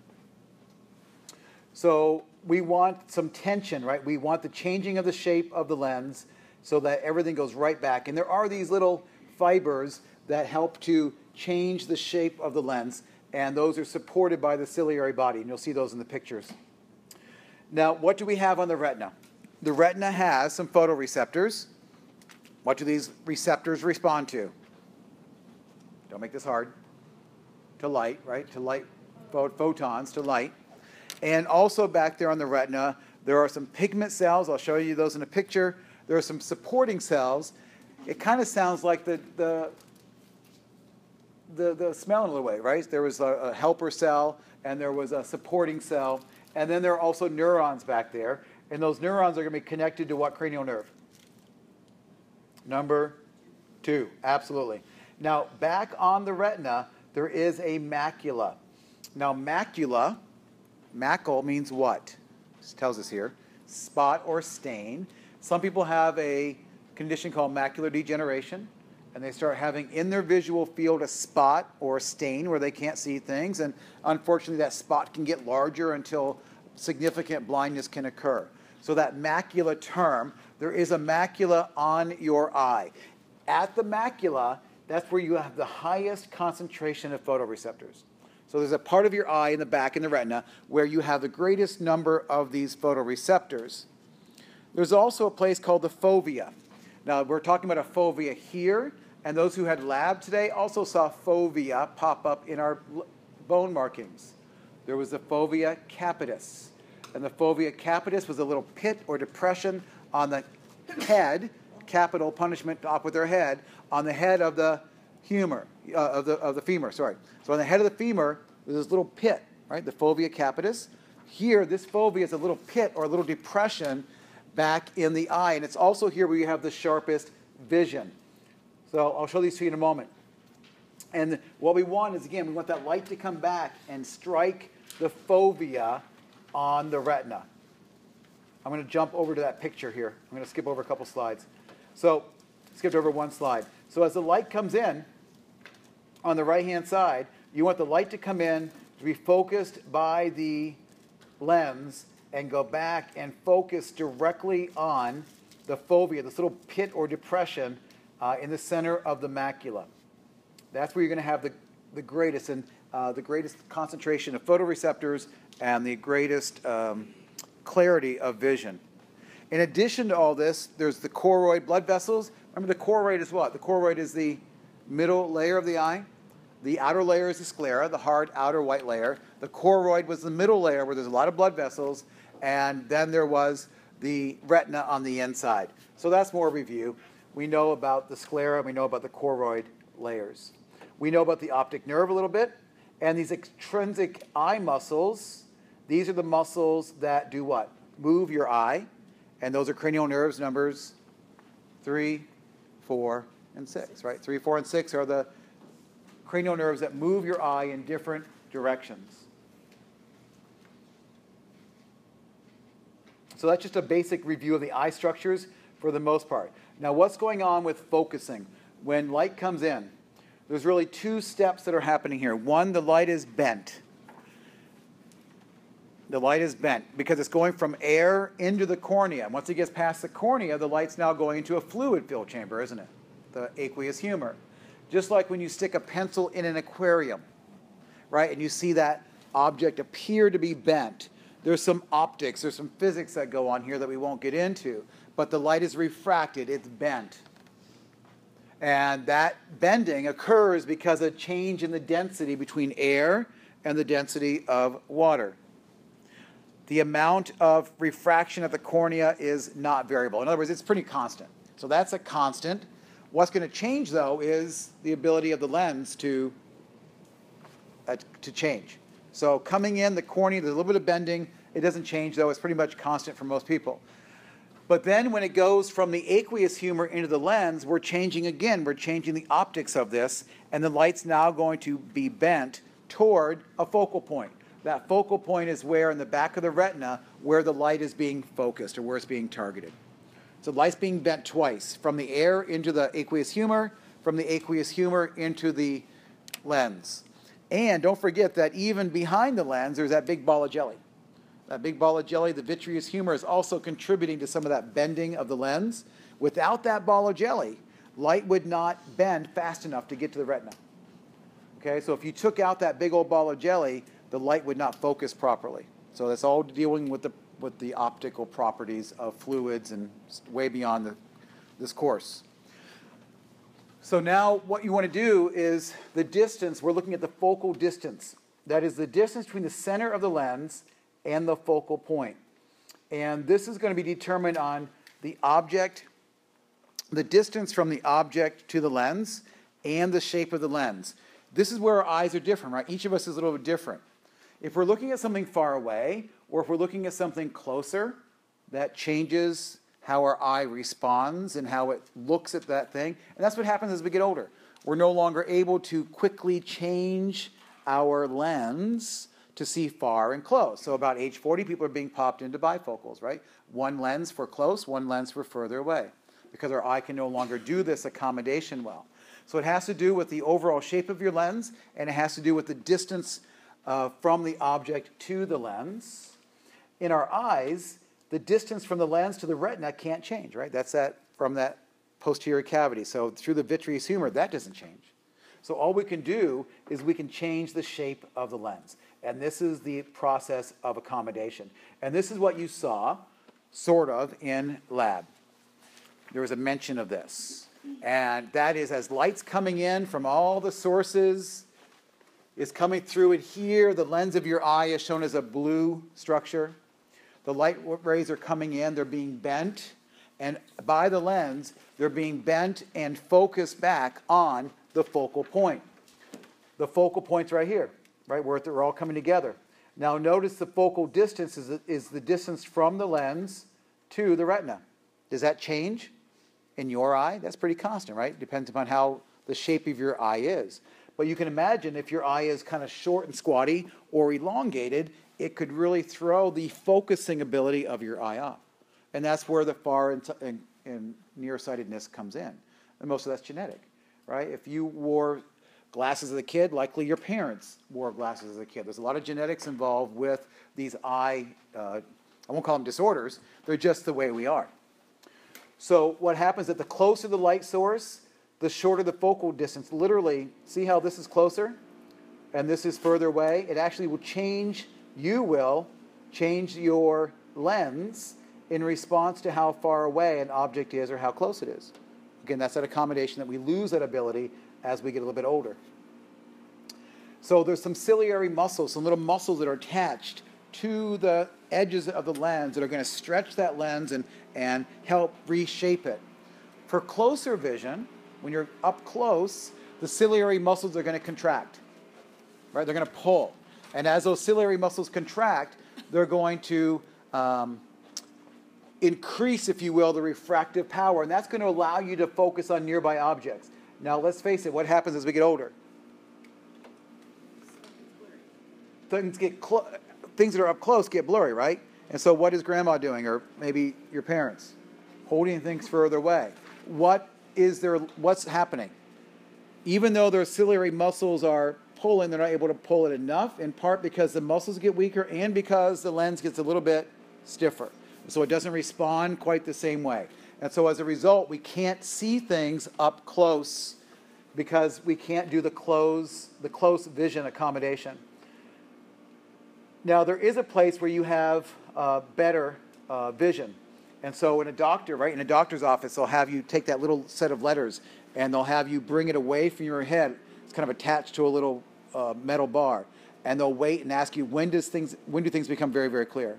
So we want some tension, right? We want the changing of the shape of the lens so that everything goes right back. And there are these little fibers that help to change the shape of the lens, and those are supported by the ciliary body, and you'll see those in the pictures. Now, what do we have on the retina? The retina has some photoreceptors. What do these receptors respond to? Don't make this hard. To light, right? To light, photons, to light. And also back there on the retina, there are some pigment cells. I'll show you those in a picture. There are some supporting cells. It kind of sounds like the smell in a little way, right? There was a helper cell, and there was a supporting cell, and then there are also neurons back there, and those neurons are going to be connected to what cranial nerve? Number 2, absolutely. Now, back on the retina, there is a macula. Now, macula means what? This tells us here. Spot or stain. Some people have a condition called macular degeneration, and they start having in their visual field a spot or a stain where they can't see things, and unfortunately that spot can get larger until significant blindness can occur. So that macula term, there is a macula on your eye. At the macula, that's where you have the highest concentration of photoreceptors. So there's a part of your eye in the back in the retina where you have the greatest number of these photoreceptors. There's also a place called the fovea. Now, we're talking about a fovea here, and those who had lab today also saw fovea pop up in our bone markings. There was the fovea capitis, and the fovea capitis was a little pit or depression on the head, capital punishment up with their head, on the head of the femur, sorry. So on the head of the femur, there's this little pit, right, the fovea capitis. Here, this fovea is a little pit or a little depression back in the eye, and it's also here where you have the sharpest vision. So I'll show these to you in a moment. And what we want is, again, we want that light to come back and strike the fovea on the retina. I'm going to jump over to that picture here. I'm going to skip over a couple slides. So, skipped over one slide. So as the light comes in on the right-hand side, you want the light to come in to be focused by the lens and go back and focus directly on the fovea, this little pit or depression in the center of the macula. That's where you're going to have the greatest concentration of photoreceptors and the greatest clarity of vision. In addition to all this, there's the choroid blood vessels. Remember, the choroid is what? The choroid is the middle layer of the eye. The outer layer is the sclera, the hard outer white layer. The choroid was the middle layer where there's a lot of blood vessels, and then there was the retina on the inside. So that's more review. We know about the sclera, we know about the choroid layers. We know about the optic nerve a little bit, and these extrinsic eye muscles, these are the muscles that do what? Move your eye, and those are cranial nerves numbers 3, 4, and 6, right? 3, 4, and 6 are the cranial nerves that move your eye in different directions. So that's just a basic review of the eye structures for the most part. Now, what's going on with focusing? When light comes in, there's really 2 steps that are happening here. One, the light is bent. The light is bent because it's going from air into the cornea. Once it gets past the cornea, the light's now going into a fluid-filled chamber, isn't it? The aqueous humor. Just like when you stick a pencil in an aquarium, right, and you see that object appear to be bent. There's some optics, there's some physics that go on here that we won't get into, but the light is refracted, it's bent. And that bending occurs because of change in the density between air and the density of water. The amount of refraction at the cornea is not variable. In other words, it's pretty constant. So that's a constant. What's going to change, though, is the ability of the lens to change. So coming in the cornea, there's a little bit of bending. It doesn't change, though. It's pretty much constant for most people. But then when it goes from the aqueous humor into the lens, we're changing again. We're changing the optics of this, and the light's now going to be bent toward a focal point. That focal point is where, in the back of the retina, where the light is being focused or where it's being targeted. So the light's being bent twice, from the air into the aqueous humor, from the aqueous humor into the lens. And don't forget that even behind the lens, there's that big ball of jelly. That big ball of jelly, the vitreous humor, is also contributing to some of that bending of the lens. Without that ball of jelly, light would not bend fast enough to get to the retina. Okay, so if you took out that big old ball of jelly, the light would not focus properly. So that's all dealing with the optical properties of fluids and way beyond this course. So now what you want to do is the distance, we're looking at the focal distance. That is the distance between the center of the lens and the focal point. And this is going to be determined on the object, the distance from the object to the lens, and the shape of the lens. This is where our eyes are different, right? Each of us is a little bit different. If we're looking at something far away, or if we're looking at something closer, that changes how our eye responds and how it looks at that thing. And that's what happens as we get older. We're no longer able to quickly change our lens to see far and close. So about age 40, people are being popped into bifocals, right? One lens for close, one lens for further away, because our eye can no longer do this accommodation well. So it has to do with the overall shape of your lens, and it has to do with the distance from the object to the lens. In our eyes, the distance from the lens to the retina can't change, right? That's from that posterior cavity. So through the vitreous humor, that doesn't change. So all we can do is we can change the shape of the lens. And this is the process of accommodation. And this is what you saw, sort of, in lab. There was a mention of this. And that is, as light's coming in from all the sources, is coming through it here. The lens of your eye is shown as a blue structure. The light rays are coming in. They're being bent. And by the lens, they're being bent and focused back on the focal point. The focal point's right here, right, where they're all coming together. Now notice the focal distance is the distance from the lens to the retina. Does that change in your eye? That's pretty constant, right? Depends upon how the shape of your eye is. But you can imagine if your eye is kind of short and squatty or elongated, it could really throw the focusing ability of your eye off. And that's where the far and nearsightedness comes in. And most of that's genetic, right? If you wore glasses as a kid, likely your parents wore glasses as a kid. There's a lot of genetics involved with these eye I won't call them disorders. They're just the way we are. So what happens is that the closer the light source, the shorter the focal distance. Literally, see how this is closer and this is further away? It actually will change, you will change your lens in response to how far away an object is or how close it is. Again, that's that accommodation that we lose that ability as we get a little bit older. So there's some ciliary muscles, some little muscles that are attached to the edges of the lens that are going to stretch that lens and help reshape it. For closer vision, when you're up close, the ciliary muscles are going to contract. Right? They're going to pull. And as those ciliary muscles contract, they're going to increase, if you will, the refractive power. And that's going to allow you to focus on nearby objects. Now, let's face it, what happens as we get older? Things that are up close get blurry, right? And so what is grandma doing, or maybe your parents? Holding things further away. What's happening? Even though their ciliary muscles are pulling, they're not able to pull it enough, in part because the muscles get weaker and because the lens gets a little bit stiffer. So it doesn't respond quite the same way. And so as a result, we can't see things up close because we can't do the close vision accommodation. Now, there is a place where you have better vision. And so in a doctor's office, they'll have you take that little set of letters and they'll have you bring it away from your head. It's kind of attached to a little metal bar. And they'll wait and ask you, when do things become very, very clear?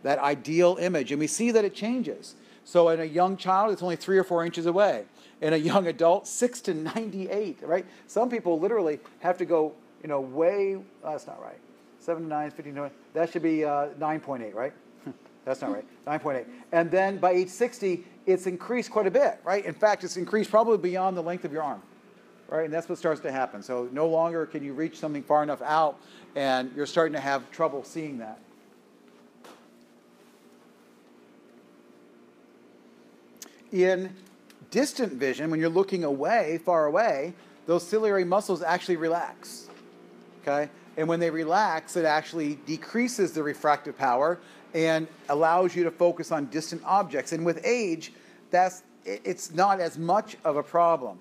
That ideal image. And we see that it changes. So in a young child, it's only 3 or 4 inches away. In a young adult, 6 to 98, right? Some people literally have to go, that's not right. 7 to 9, 15 to 20. That should be 9.8, right? That's not right. 9.8. And then by age 60, it's increased quite a bit, right? In fact, it's increased probably beyond the length of your arm, right? And that's what starts to happen. So no longer can you reach something far enough out, and you're starting to have trouble seeing that. In distant vision, when you're looking away, far away, those ciliary muscles actually relax, okay? And when they relax, it actually decreases the refractive power and allows you to focus on distant objects. And with age, it's not as much of a problem.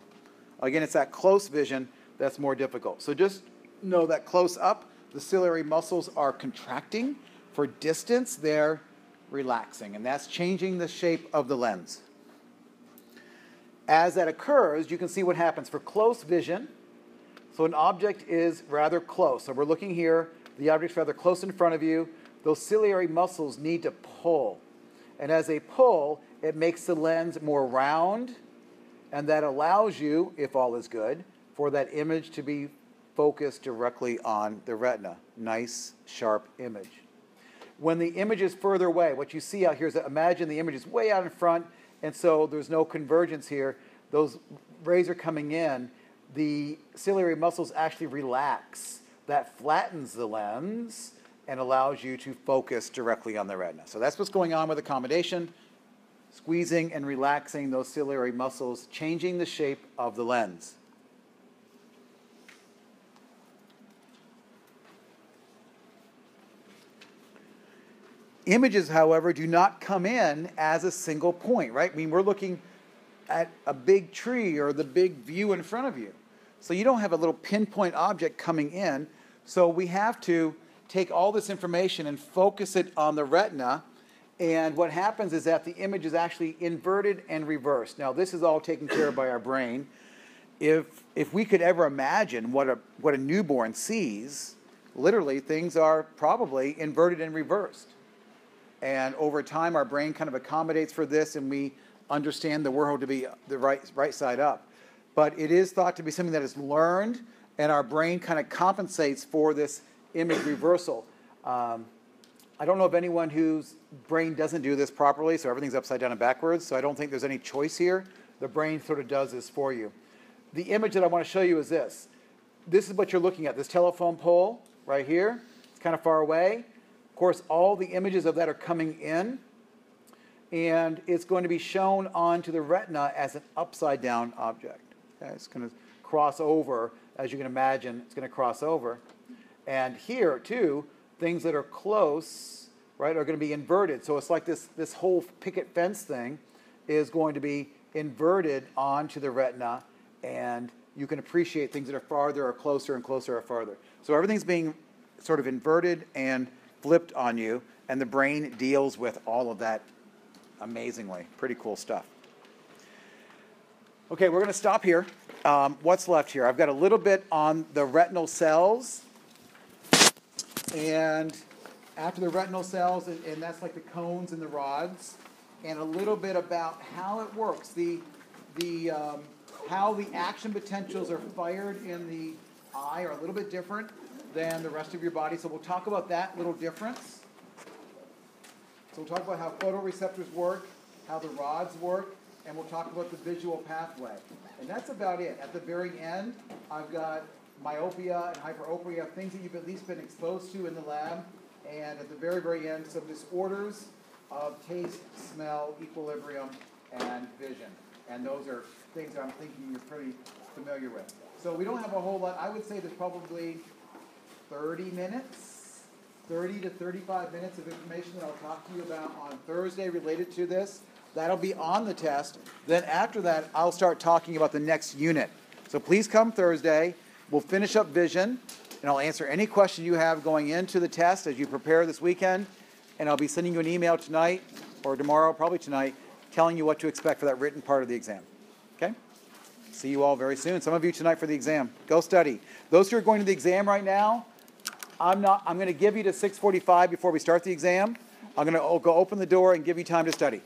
Again, it's that close vision that's more difficult. So just know that close up, the ciliary muscles are contracting. For distance, they're relaxing. And that's changing the shape of the lens. As that occurs, you can see what happens for close vision. So an object is rather close. So we're looking here. The object's rather close in front of you. Those ciliary muscles need to pull. And as they pull, it makes the lens more round. And that allows you, if all is good, for that image to be focused directly on the retina. Nice, sharp image. When the image is further away, what you see out here is that imagine the image is way out in front, and so there's no convergence here. Those rays are coming in. The ciliary muscles actually relax. That flattens the lens and allows you to focus directly on the retina. So that's what's going on with accommodation, squeezing and relaxing those ciliary muscles, changing the shape of the lens. Images, however, do not come in as a single point, right? I mean, we're looking at a big tree or the big view in front of you. So you don't have a little pinpoint object coming in. So we have to take all this information and focus it on the retina. And what happens is that the image is actually inverted and reversed. Now, this is all taken care of by our brain. If we could ever imagine what a newborn sees, literally things are probably inverted and reversed. And over time, our brain kind of accommodates for this, and we understand the world to be the right side up. But it is thought to be something that is learned, and our brain kind of compensates for this image reversal. I don't know of anyone whose brain doesn't do this properly, so everything's upside down and backwards, so I don't think there's any choice here. The brain sort of does this for you. The image that I want to show you is this. This is what you're looking at, this telephone pole right here. It's kind of far away. Of course, all the images of that are coming in, and it's going to be shown onto the retina as an upside-down object. Okay, it's going to cross over, as you can imagine, it's going to cross over. And here, too, things that are close right, are going to be inverted. So it's like this whole picket fence thing is going to be inverted onto the retina, and you can appreciate things that are farther or closer and closer or farther. So everything's being sort of inverted and flipped on you, and the brain deals with all of that amazingly. Pretty cool stuff. Okay, we're going to stop here. What's left here? I've got a little bit on the retinal cells, and after the retinal cells, and that's like the cones and the rods, and a little bit about how it works, how the action potentials are fired in the eye are a little bit different than the rest of your body. So we'll talk about that little difference. So we'll talk about how photoreceptors work, how the rods work, and we'll talk about the visual pathway. And that's about it. At the very end, I've got myopia and hyperopia, things that you've at least been exposed to in the lab. And at the very, very end, some disorders of taste, smell, equilibrium, and vision. And those are things that I'm thinking you're pretty familiar with. So we don't have a whole lot. I would say there's probably 30 to 35 minutes of information that I'll talk to you about on Thursday related to this. That'll be on the test. Then after that, I'll start talking about the next unit. So please come Thursday. We'll finish up vision, and I'll answer any question you have going into the test as you prepare this weekend. And I'll be sending you an email tonight or tomorrow, probably tonight, telling you what to expect for that written part of the exam. Okay? See you all very soon. Some of you tonight for the exam. Go study. Those who are going to the exam right now, I'm going to give you to 6:45 before we start the exam. I'm going to go open the door and give you time to study.